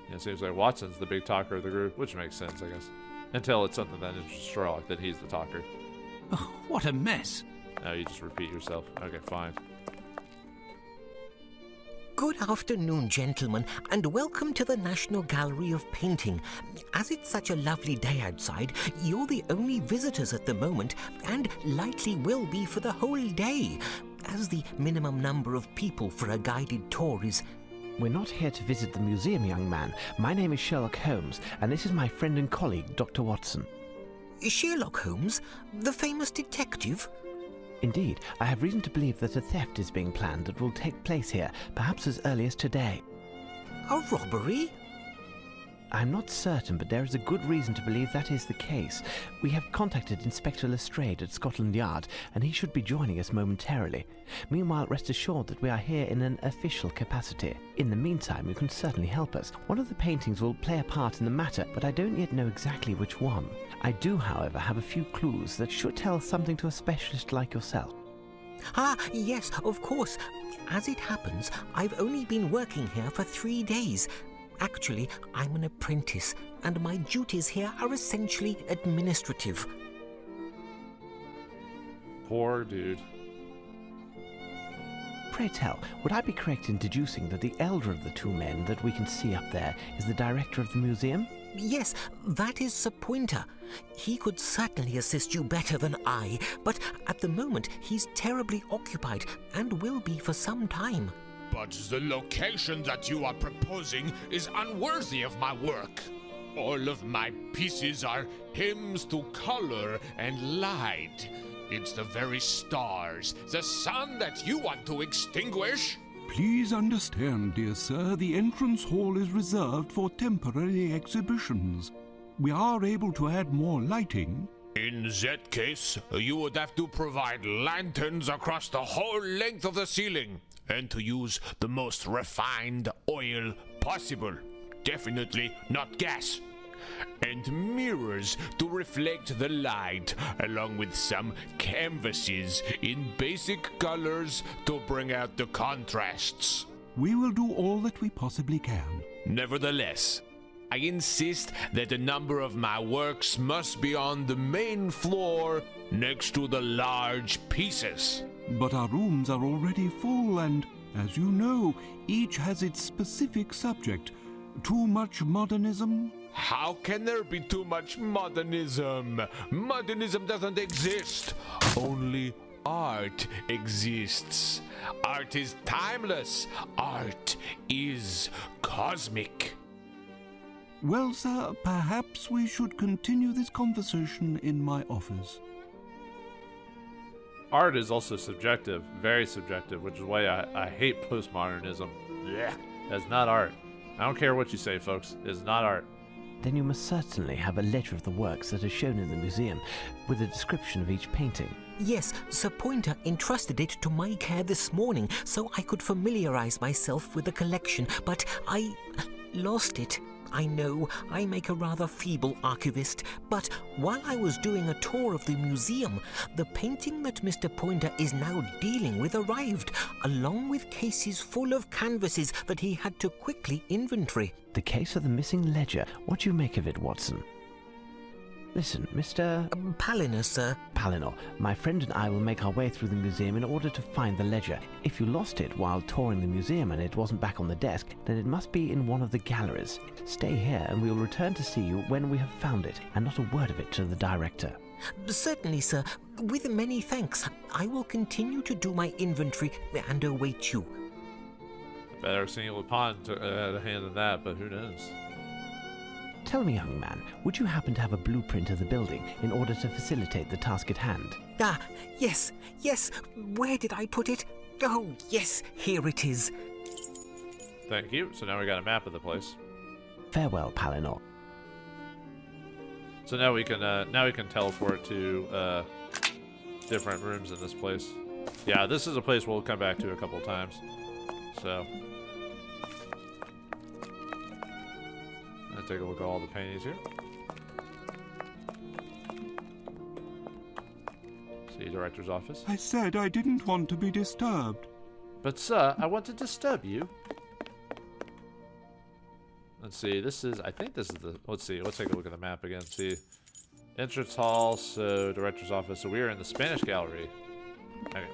S1: Yeah, it seems like Watson's the big talker of the group, which makes sense, I guess. Until it's something that interests Sherlock, that he's the talker.
S2: Oh, what a mess.
S1: Now you just repeat yourself. Okay, fine.
S5: Good afternoon, gentlemen, and welcome to the National Gallery of Painting. As it's such a lovely day outside, you're the only visitors at the moment, and likely will be for the whole day, as the minimum number of people for a guided tour is...
S3: We're not here to visit the museum, young man. My name is Sherlock Holmes, and this is my friend and colleague, Dr. Watson.
S5: Sherlock Holmes, the famous detective?
S3: Indeed, I have reason to believe that a theft is being planned that will take place here, perhaps as early as today.
S5: A robbery?
S3: I'm not certain, but there is a good reason to believe that is the case. We have contacted Inspector Lestrade at Scotland Yard, and he should be joining us momentarily. Meanwhile, rest assured that we are here in an official capacity. In the meantime, you can certainly help us. One of the paintings will play a part in the matter, but I don't yet know exactly which one. I do, however, have a few clues that should tell something to a specialist like yourself.
S5: Ah, yes, of course. As it happens, I've only been working here for 3 days. Actually, I'm an apprentice, and my duties here are essentially administrative.
S1: Poor dude.
S3: Pray tell, would I be correct in deducing that the elder of the 2 men that we can see up there is the director of the museum?
S5: Yes, that is Sir Pointer. He could certainly assist you better than I, but at the moment he's terribly occupied and will be for some time.
S6: But the location that you are proposing is unworthy of my work. All of my pieces are hymns to color and light. It's the very stars, the sun that you want to extinguish.
S2: Please understand, dear sir, the entrance hall is reserved for temporary exhibitions. We are able to add more lighting.
S6: In that case, you would have to provide lanterns across the whole length of the ceiling, and to use the most refined oil possible. Definitely not gas. And mirrors to reflect the light, along with some canvases in basic colors to bring out the contrasts.
S2: We will do all that we possibly can.
S6: Nevertheless, I insist that a number of my works must be on the main floor next to the large pieces.
S2: But our rooms are already full, and, as you know, each has its specific subject. Too much modernism?
S6: How can there be too much modernism? Modernism doesn't exist. Only art exists. Art is timeless. Art is cosmic.
S2: Well, sir, perhaps we should continue this conversation in my office.
S1: Art is also subjective, very subjective, which is why I hate postmodernism. Yeah, that's not art. I don't care what you say, folks. It's not art.
S3: Then you must certainly have a ledger of the works that are shown in the museum, with a description of each painting.
S5: Yes, Sir Pointer entrusted it to my care this morning so I could familiarize myself with the collection, but I lost it. I know I make a rather feeble archivist, but while I was doing a tour of the museum, the painting that Mr. Pointer is now dealing with arrived, along with cases full of canvases that he had to quickly inventory.
S3: The case of the missing ledger. What do you make of it, Watson? Listen, Mr.
S5: Palinor, sir.
S3: Palinor, my friend and I will make our way through the museum in order to find the ledger. If you lost it while touring the museum and it wasn't back on the desk, then it must be in one of the galleries. Stay here and we'll return to see you when we have found it, and not a word of it to the director.
S5: Certainly, sir. With many thanks. I will continue to do my inventory and await you.
S1: Better seen Lupin had a hand in that, but who knows?
S3: Tell me, young man, would you happen to have a blueprint of the building in order to facilitate the task at hand?
S5: Ah, yes. Where did I put it? Oh, yes, here it is.
S1: Thank you. So now we got a map of the place.
S3: Farewell, Palinor.
S1: So now we can teleport to different rooms in this place. Yeah, this is a place we'll come back to a couple times. So let's take a look at all the paintings here. See, director's office.
S2: I said I didn't want to be disturbed.
S1: But sir, I want to disturb you. Let's see, I think this is the, let's see, let's take a look at the map again. See, entrance hall, so director's office. So we are in the Spanish gallery. Okay,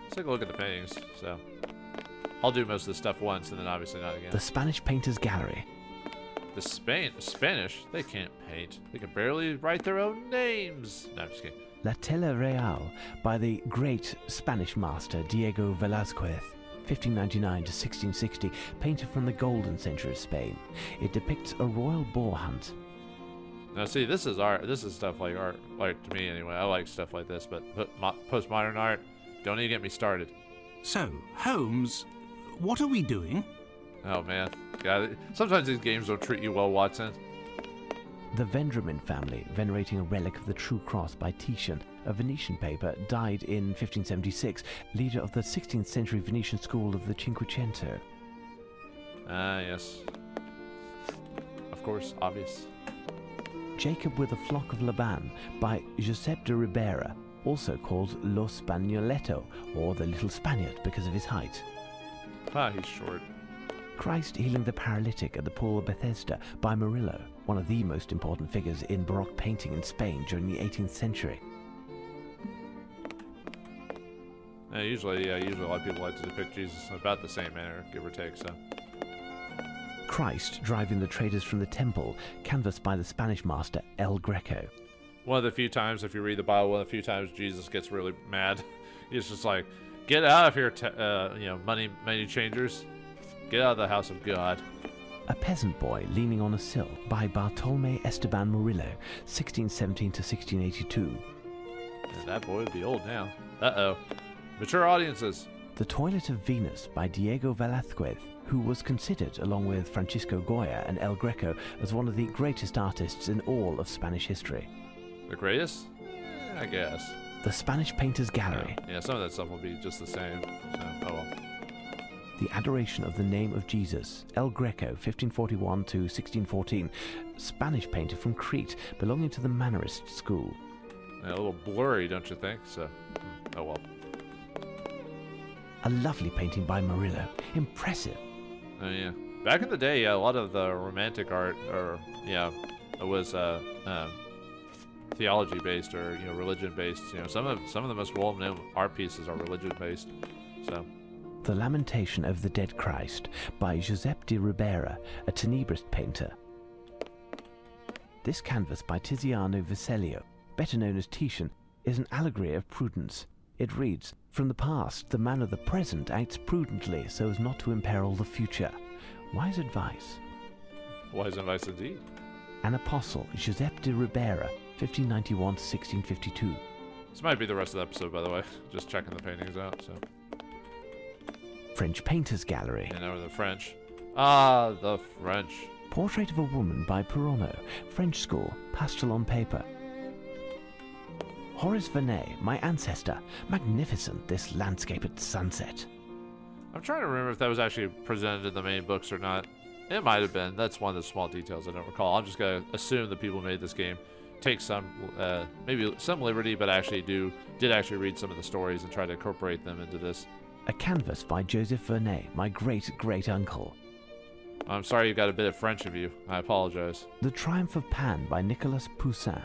S1: let's take a look at the paintings. So I'll do most of the stuff once and then obviously not again.
S3: The Spanish Painters Gallery.
S1: The Spanish? They can't paint. They can barely write their own names. No, I'm just kidding.
S3: La Tela Real by the great Spanish master Diego Velázquez. 1599 to 1660, painter from the golden century of Spain. It depicts a royal boar hunt.
S1: Now see, this is art. This is stuff like art, like to me anyway. I like stuff like this, but postmodern art, don't even get me started.
S2: So, Holmes, what are we doing?
S1: Oh man, God, sometimes these games don't treat you well, Watson.
S3: The Vendramin family, venerating a relic of the True Cross by Titian, a Venetian paper, died in 1576, leader of the 16th century Venetian school of the Cinquecento.
S1: Ah, yes. Of course, obvious.
S3: Jacob with a Flock of Laban by Josep de Ribera, also called Lo Spagnoletto, or the Little Spaniard because of his height.
S1: Ah, he's short.
S3: Christ healing the paralytic at the pool of Bethesda by Murillo, one of the most important figures in Baroque painting in Spain during the 18th century.
S1: Usually a lot of people like to depict Jesus in about the same manner, give or take, so.
S3: Christ driving the traders from the temple, canvassed by the Spanish master El Greco.
S1: One of the few times, if you read the Bible, one of the few times Jesus gets really mad. He's just like, get out of here, money changers. Get out of the house of God.
S3: A Peasant Boy Leaning on a Sill by Bartolome Esteban Murillo, 1617 to 1682.
S1: And that boy would be old now. Uh-oh. Mature audiences.
S3: The Toilet of Venus by Diego Velázquez, who was considered, along with Francisco Goya and El Greco, as one of the greatest artists in all of Spanish history.
S1: The greatest? I guess.
S3: The Spanish Painters Gallery.
S1: Yeah, some of that stuff will be just the same. So, oh well.
S3: The Adoration of the Name of Jesus, El Greco, 1541 to 1614, Spanish painter from Crete, belonging to the Mannerist school.
S1: Yeah, a little blurry, don't you think? So, oh well.
S3: A lovely painting by Murillo. Impressive.
S1: Oh yeah. Back in the day, a lot of the romantic art, it was theology based or religion based. Some of the most well-known art pieces are religion based. So.
S3: The Lamentation of the Dead Christ by Giuseppe de Ribera, a Tenebrist painter. This canvas by Tiziano Vecellio, better known as Titian, is an allegory of prudence. It reads, "From the past, the man of the present acts prudently so as not to imperil the future." Wise advice.
S1: Wise advice indeed.
S3: An Apostle, Giuseppe de Ribera, 1591 to 1652.
S1: This might be the rest of the episode, by the way. Just checking the paintings out, so.
S3: French Painters Gallery.
S1: And now the French. Ah, the French.
S3: Portrait of a woman by Perronneau, French school, pastel on paper. Horace Vernet, my ancestor. Magnificent, this landscape at sunset.
S1: I'm trying to remember if that was actually presented in the main books or not. It might have been. That's one of the small details I don't recall. I'm just going to assume the people who made this game take some, maybe some liberty, but actually did actually read some of the stories and try to incorporate them into this.
S3: A canvas by Joseph Vernet, my great-great-uncle.
S1: I'm sorry you got a bit of French of you. I apologize.
S3: The Triumph of Pan by Nicolas Poussin.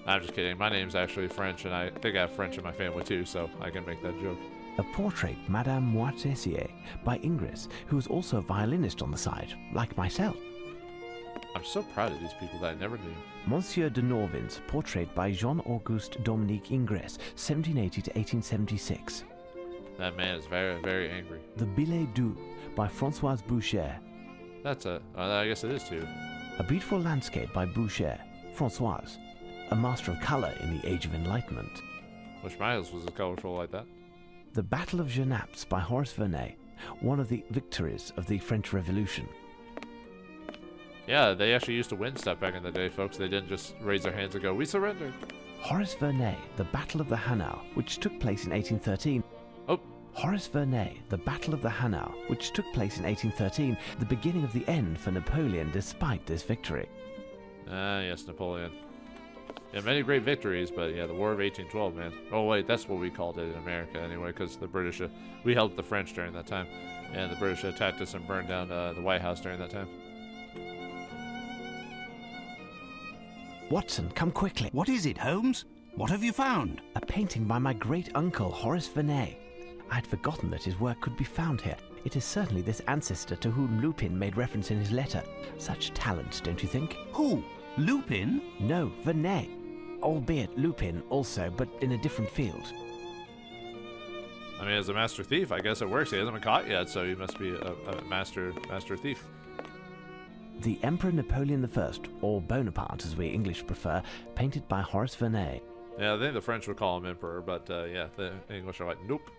S1: I'm just kidding. My name's actually French, and I think I have French in my family too, so I can make that joke.
S3: A portrait, Madame Moitessier, by Ingres, who was also a violinist on the side, like myself.
S1: I'm so proud of these people that I never knew.
S3: Monsieur de Norvin's portrait by Jean-Auguste Dominique Ingres, 1780 to 1876.
S1: That man is very, very angry.
S3: The Billet Doux by Françoise Boucher.
S1: That's I guess it is too.
S3: A beautiful landscape by Boucher, Françoise, a master of colour in the Age of Enlightenment.
S1: Wish my house was as colourful like that.
S3: The Battle of Genappe by Horace Vernet, one of the victories of the French Revolution.
S1: Yeah, they actually used to win stuff back in the day, folks. They didn't just raise their hands and go, "We surrender."
S3: Horace Vernet, The Battle of the Hanau, which took place in 1813.
S1: Oh.
S3: Horace Vernet, The Battle of the Hanau, which took place in 1813, the beginning of the end for Napoleon despite this victory.
S1: Ah, yes, Napoleon. Yeah, many great victories, but yeah, the War of 1812, man. Oh, wait, that's what we called it in America anyway, because the British, we helped the French during that time, and the British attacked us and burned down the White House during that time.
S3: Watson, come quickly.
S2: What is it, Holmes? What have you found?
S3: A painting by my great-uncle, Horace Vernet. I had forgotten that his work could be found here. It is certainly this ancestor to whom Lupin made reference in his letter. Such talent, don't you think?
S2: Who? Lupin?
S3: No, Vernet. Albeit Lupin also, but in a different field.
S1: I mean, as a master thief, I guess it works. He hasn't been caught yet, so he must be a master thief.
S3: The Emperor Napoleon I, or Bonaparte as we English prefer, painted by Horace Vernet.
S1: Yeah, I think the French would call him emperor, but yeah, the English are like, nope,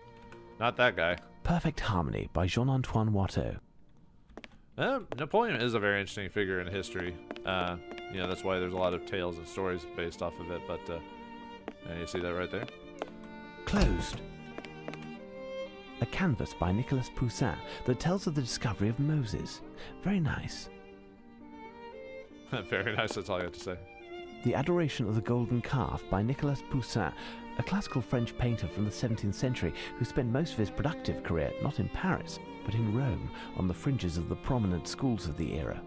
S1: not that guy.
S3: Perfect Harmony by Jean-Antoine Watteau.
S1: Napoleon is a very interesting figure in history. That's why there's a lot of tales and stories based off of it, but you see that right there?
S3: Closed. A canvas by Nicolas Poussin that tells of the discovery of Moses. Very nice.
S1: Very nice, that's all I have to say.
S3: The Adoration of the Golden Calf by Nicolas Poussin, a classical French painter from the 17th century who spent most of his productive career not in Paris, but in Rome, on the fringes of the prominent schools of the era.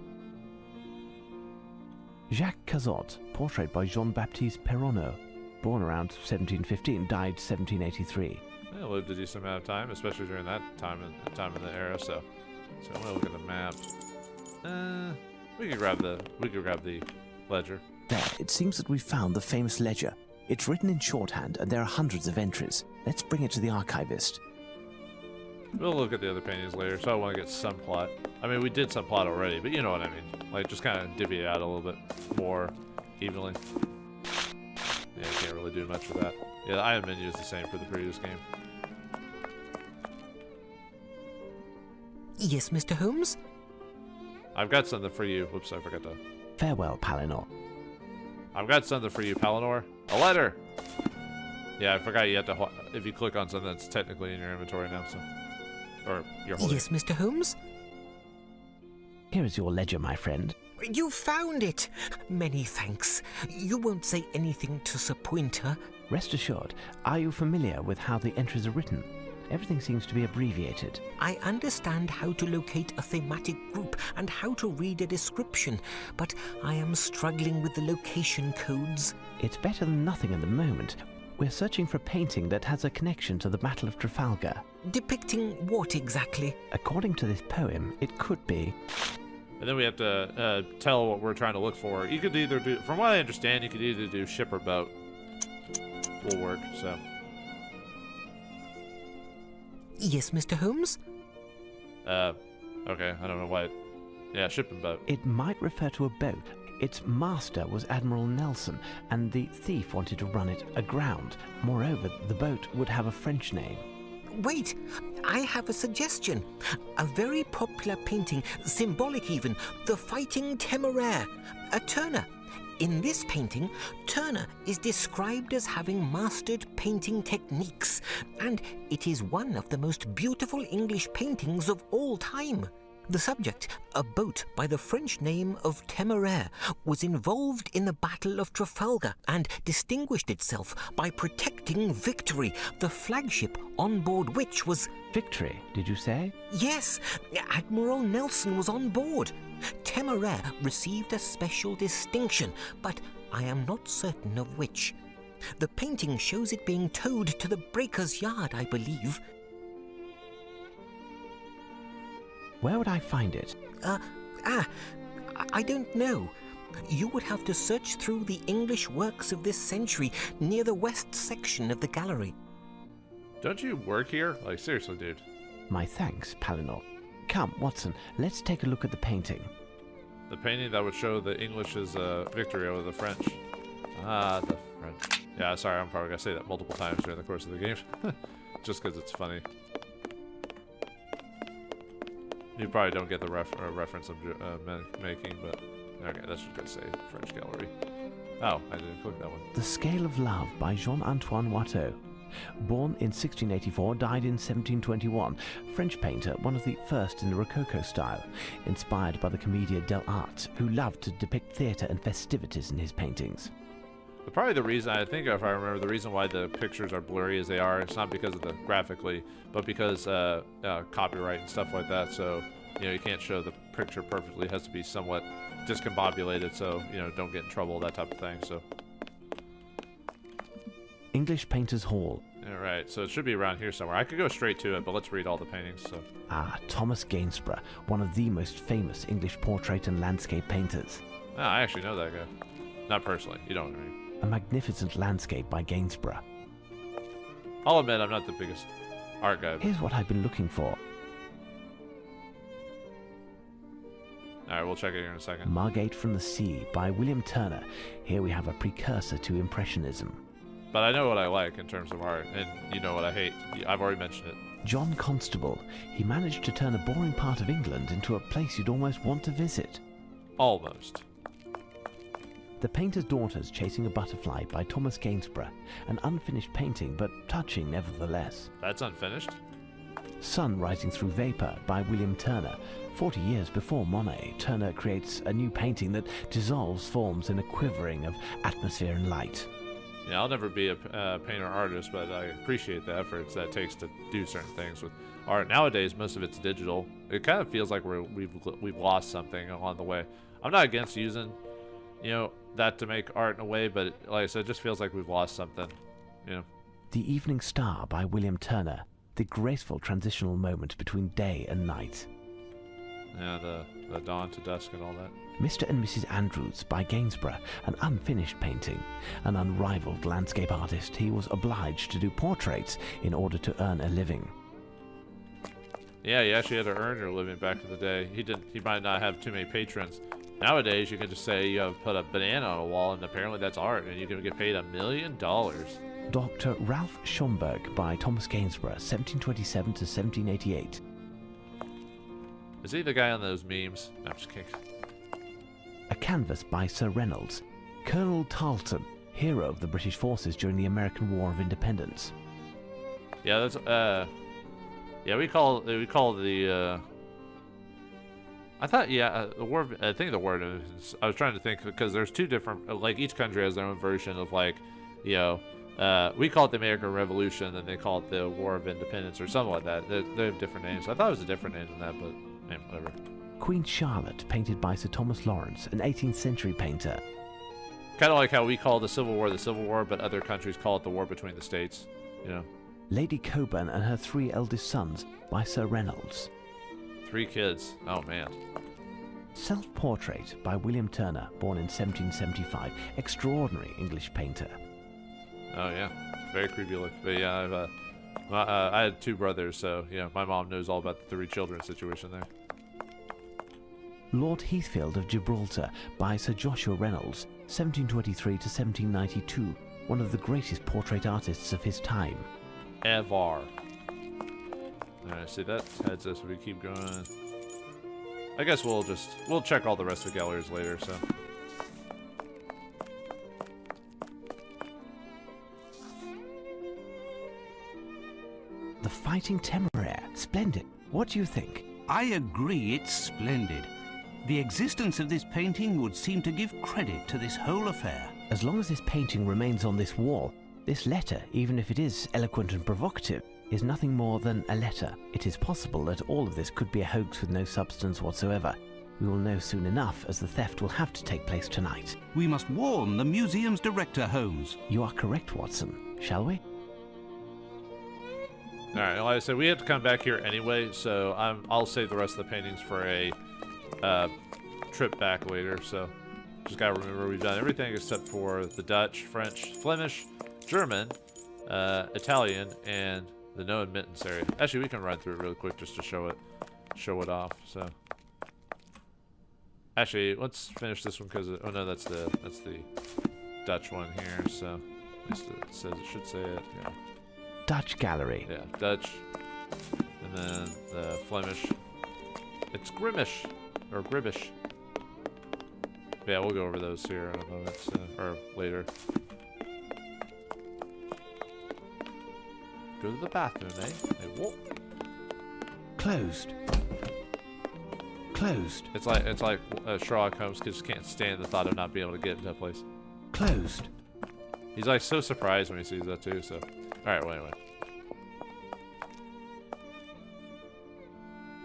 S3: Jacques Cazot, portrait by Jean-Baptiste Perronneau, born around 1715, died 1783.
S1: Yeah, lived a decent amount of time, especially during that time in the era. So I'm gonna look at the map. We could grab the ledger.
S3: There, it seems that we've found the famous ledger. It's written in shorthand, and there are hundreds of entries. Let's bring it to the archivist.
S1: We'll look at the other paintings later, so I want to get some plot. I mean, we did some plot already, but you know what I mean. Like, just kind of divvy it out a little bit more evenly. Yeah, I can't really do much with that. Yeah, the item menu is the same for the previous game.
S5: Yes, Mr. Holmes?
S1: I've got something for you. Whoops, I forgot to...
S3: Farewell, Palinor.
S1: I've got something for you, Palinor. A letter! Yeah, I forgot you have to... If you click on something, it's technically in your inventory now, so... Or you're holding.
S5: Yes, Mr. Holmes?
S3: Here is your ledger, my friend.
S5: You found it! Many thanks. You won't say anything to Sir Pointer?
S3: Rest assured, are you familiar with how the entries are written?
S7: Everything seems to be abbreviated.
S5: I understand how to locate a thematic group and how to read a description, but I am struggling with the location codes.
S7: It's better than nothing at the moment. We're searching for a painting that has a connection to the Battle of Trafalgar.
S5: Depicting what exactly?
S7: According to this poem, it could be...
S1: And then we have to tell what we're trying to look for. You could either do, from what I understand, you could either do ship or boat. Will work, so.
S5: Yes, Mr. Holmes?
S1: Okay, I don't know why. Yeah, ship and boat.
S7: It might refer to a boat. Its master was Admiral Nelson, and the thief wanted to run it aground. Moreover, the boat would have a French name.
S5: Wait, I have a suggestion. A very popular painting, symbolic even, the Fighting Temeraire, a Turner. In this painting, Turner is described as having mastered painting techniques, and it is one of the most beautiful English paintings of all time. The subject, a boat by the French name of Temeraire, was involved in the Battle of Trafalgar and distinguished itself by protecting Victory, the flagship on board which was...
S7: Victory, did you say?
S5: Yes, Admiral Nelson was on board. Temeraire received a special distinction, but I am not certain of which. The painting shows it being towed to the breaker's yard, I believe.
S7: Where would I find it?
S5: I don't know. You would have to search through the English works of this century near the west section of the gallery.
S1: Don't you work here? Like, seriously, dude.
S7: My thanks, Palinor. Come, Watson, let's take a look at the painting.
S1: The painting that would show the English's victory over the French. Ah, the French. Yeah, sorry, I'm probably gonna say that multiple times during the course of the game. Just because it's funny. You probably don't get the reference I'm making, but... Okay, that's just gonna say French gallery. Oh, I didn't click that one.
S7: The Scale of Love by Jean-Antoine Watteau. Born in 1684, died in 1721. French painter, one of the first in the Rococo style. Inspired by the Commedia dell'arte, who loved to depict theatre and festivities in his paintings.
S1: Probably the reason, I think if I remember, the reason why the pictures are blurry as they are, it's not because of the graphically, but because copyright and stuff like that, so, you know, you can't show the picture perfectly. It has to be somewhat discombobulated, so, you know, don't get in trouble, that type of thing, so.
S7: English Painters Hall.
S1: Alright, so it should be around here somewhere. I could go straight to it, but let's read all the paintings, so.
S7: Thomas Gainsborough, one of the most famous English portrait and landscape painters.
S1: I actually know that guy. Not personally, you don't know me.
S7: A magnificent landscape by Gainsborough.
S1: I'll admit I'm not the biggest art guy.
S7: Here's what I've been looking for.
S1: Alright, we'll check it here in a second.
S7: Margate from the Sea by William Turner. Here we have a precursor to Impressionism.
S1: But I know what I like in terms of art, and you know what I hate. I've already mentioned it.
S7: John Constable. He managed to turn a boring part of England into a place you'd almost want to visit.
S1: Almost.
S7: The Painter's Daughters Chasing a Butterfly by Thomas Gainsborough. An unfinished painting, but touching nevertheless.
S1: That's unfinished?
S7: Sun Rising Through Vapor by William Turner. 40 years before Monet, Turner creates a new painting that dissolves forms in a quivering of atmosphere and light.
S1: Yeah, I'll never be a painter or artist, but I appreciate the efforts that it takes to do certain things with art. Nowadays, most of it's digital. It kind of feels like we've lost something along the way. I'm not against using, you know, that to make art in a way, but like I said, it just feels like we've lost something, you know.
S7: The Evening Star by William Turner. The graceful transitional moment between day and night.
S1: Yeah, the dawn to dusk and all that.
S7: Mr. and Mrs. Andrews by Gainsborough, an unfinished painting. An unrivaled landscape artist, he was obliged to do portraits in order to earn a living.
S1: Yeah, he actually had to earn your living back in the day. He might not have too many patrons. Nowadays, you can just say you have put a banana on a wall, and apparently that's art, and you can get paid $1 million.
S7: Dr. Ralph Schomburg by Thomas Gainsborough, 1727 to 1788.
S1: Is he the guy on those memes? No, I'm just kidding.
S7: A Canvas by Sir Reynolds. Colonel Tarleton, hero of the British forces during the American War of Independence.
S1: Yeah, that's yeah, we call the I thought, yeah, the war. I think the word is. I was trying to think because there's two different. Like each country has their own version of, like, you know, We call it the American Revolution, and they call it the War of Independence or something like that. They have different names. I thought it was a different name than that, but man, whatever.
S7: Queen Charlotte, painted by Sir Thomas Lawrence, an 18th century painter.
S1: Kind of like how we call the Civil War, but other countries call it the war between the states, you know.
S7: Lady Coburn and her 3 eldest sons, by Sir Reynolds.
S1: 3 kids. Oh, man.
S7: Self-portrait by William Turner, born in 1775. Extraordinary English painter.
S1: Oh, yeah. Very creepy look. But yeah, I had 2 brothers, so, yeah, my mom knows all about the 3 children situation there.
S7: Lord Heathfield of Gibraltar, by Sir Joshua Reynolds, 1723 to 1792. One of the greatest portrait artists of his time.
S1: Ever. Alright, see that heads us if we keep going. I guess we'll check all the rest of the galleries later, so.
S7: The Fighting Temeraire. Splendid. What do you think?
S2: I agree, it's splendid. The existence of this painting would seem to give credit to this whole affair.
S7: As long as this painting remains on this wall, this letter, even if it is eloquent and provocative, is nothing more than a letter. It is possible that all of this could be a hoax with no substance whatsoever. We will know soon enough, as the theft will have to take place tonight.
S2: We must warn the museum's director, Holmes.
S7: You are correct, Watson. Shall we?
S1: Alright, like I said, we have to come back here anyway, so I'll save the rest of the paintings for a trip back later, so just gotta remember we've done everything except for the Dutch, French, Flemish, German, Italian, and the no admittance area. Actually, we can run through it really quick just to show it off, so. Actually, let's finish this one because oh no, that's the Dutch one here, so at least it should say it, yeah.
S7: Dutch gallery.
S1: Yeah, Dutch. And then the Flemish. It's Grimmish. Or Gribbish. Yeah, we'll go over those here in a moment. Or later. Go to the bathroom, eh? Hey, whoa.
S7: Closed. Closed.
S1: It's like Sherlock Holmes just can't stand the thought of not being able to get into that place.
S7: Closed.
S1: He's like so surprised when he sees that too, so. Alright, well, anyway.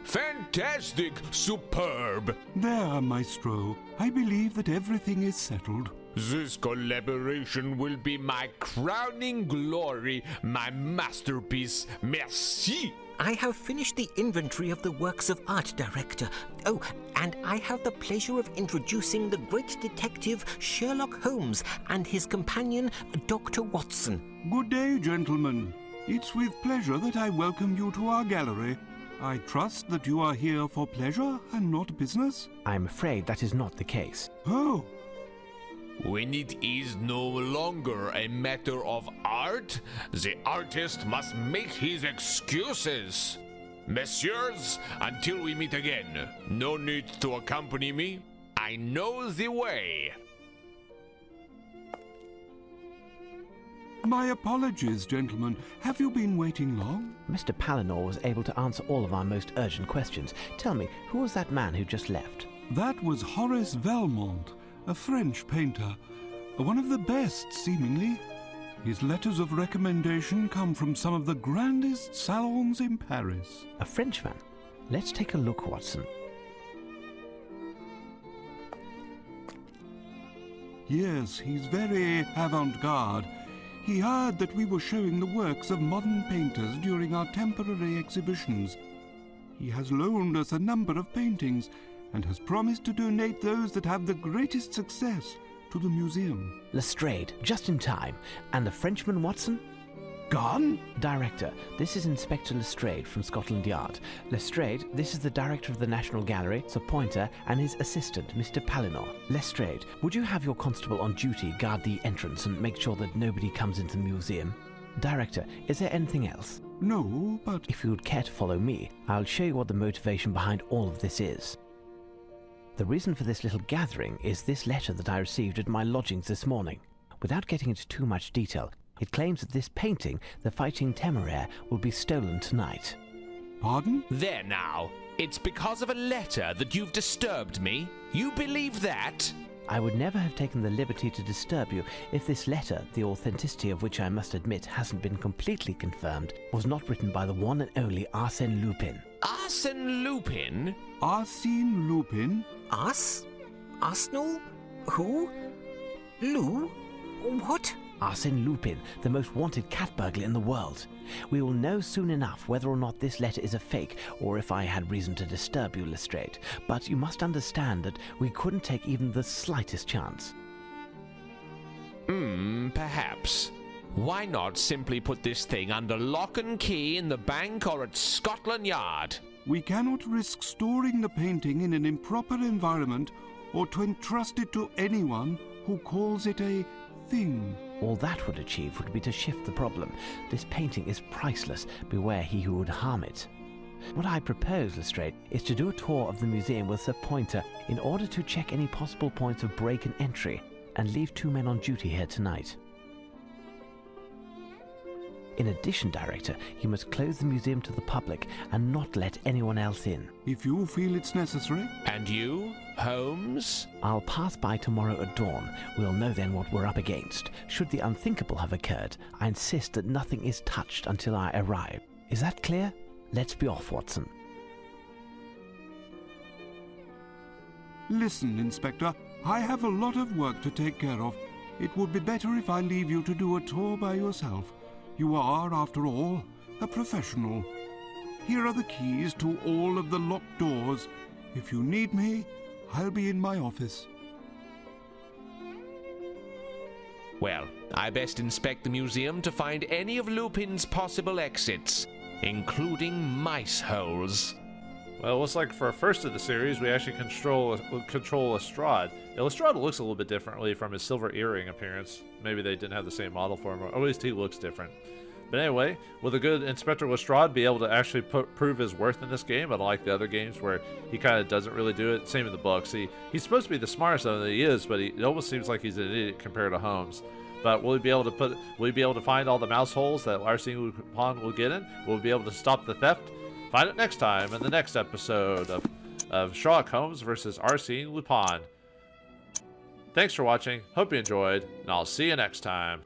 S6: Fantastic! Superb!
S8: There, Maestro. I believe that everything is settled.
S6: This collaboration will be my crowning glory, my masterpiece. Merci!
S5: I have finished the inventory of the works of art, Director. Oh, and I have the pleasure of introducing the great detective Sherlock Holmes and his companion, Dr. Watson.
S8: Good day, gentlemen. It's with pleasure that I welcome you to our gallery. I trust that you are here for pleasure and not business?
S7: I'm afraid that is not the case.
S8: Oh.
S6: When it is no longer a matter of art, the artist must make his excuses. Messieurs, until we meet again, no need to accompany me. I know the way.
S8: My apologies, gentlemen. Have you been waiting long?
S7: Mr. Palinor was able to answer all of our most urgent questions. Tell me, who was that man who just left?
S8: That was Horace Valmont, a French painter. One of the best, seemingly. His letters of recommendation come from some of the grandest salons in Paris.
S7: A Frenchman? Let's take a look, Watson.
S8: Yes, he's very avant-garde. He heard that we were showing the works of modern painters during our temporary exhibitions. He has loaned us a number of paintings and has promised to donate those that have the greatest success to the museum.
S7: Lestrade, just in time. And the Frenchman, Watson?
S8: Gone?
S7: Director, this is Inspector Lestrade from Scotland Yard. Lestrade, this is the Director of the National Gallery, Sir Pointer, and his assistant, Mr. Palinor. Lestrade, would you have your constable on duty guard the entrance and make sure that nobody comes into the museum? Director, is there anything else?
S8: No, but...
S7: If you would care to follow me, I'll show you what the motivation behind all of this is. The reason for this little gathering is this letter that I received at my lodgings this morning. Without getting into too much detail, it claims that this painting, The Fighting Temeraire, will be stolen tonight.
S8: Pardon?
S6: There now. It's because of a letter that you've disturbed me? You believe that?
S7: I would never have taken the liberty to disturb you if this letter, the authenticity of which I must admit hasn't been completely confirmed, was not written by the one and only Arsène Lupin.
S9: Arsène Lupin?
S8: Arsène Lupin?
S5: Arsenal? Who? Lou? What?
S7: Arsène Lupin, the most wanted cat burglar in the world. We will know soon enough whether or not this letter is a fake, or if I had reason to disturb you, Lestrade. But you must understand that we couldn't take even the slightest chance.
S9: Perhaps. Why not simply put this thing under lock and key in the bank or at Scotland Yard?
S8: We cannot risk storing the painting in an improper environment or to entrust it to anyone who calls it a thing.
S7: All that would achieve would be to shift the problem. This painting is priceless. Beware he who would harm it. What I propose, Lestrade, is to do a tour of the museum with Sir Pointer in order to check any possible points of break and entry, and leave 2 men on duty here tonight. In addition, Director, you must close the museum to the public and not let anyone else in.
S8: If you feel it's necessary.
S9: And you, Holmes?
S7: I'll pass by tomorrow at dawn. We'll know then what we're up against. Should the unthinkable have occurred, I insist that nothing is touched until I arrive. Is that clear? Let's be off, Watson.
S8: Listen, Inspector, I have a lot of work to take care of. It would be better if I leave you to do a tour by yourself. You are, after all, a professional. Here are the keys to all of the locked doors. If you need me, I'll be in my office.
S9: Well, I best inspect the museum to find any of Lupin's possible exits, including mice holes.
S1: Well, it looks like for our first of the series, we actually control Lestrade. Now, Lestrade looks a little bit differently from his silver earring appearance. Maybe they didn't have the same model for him, or at least he looks different. But anyway, will a good Inspector Lestrade be able to actually prove his worth in this game, unlike the other games where he kind of doesn't really do it? Same in the books. He's supposed to be the smartest of them that he is, but it almost seems like he's an idiot compared to Holmes. But will he be able to find all the mouse holes that Arsène Lupin will get in? Will he be able to stop the theft? Find it next time in the next episode of Sherlock Holmes versus Arsène Lupin. Thanks for watching. Hope you enjoyed, and I'll see you next time.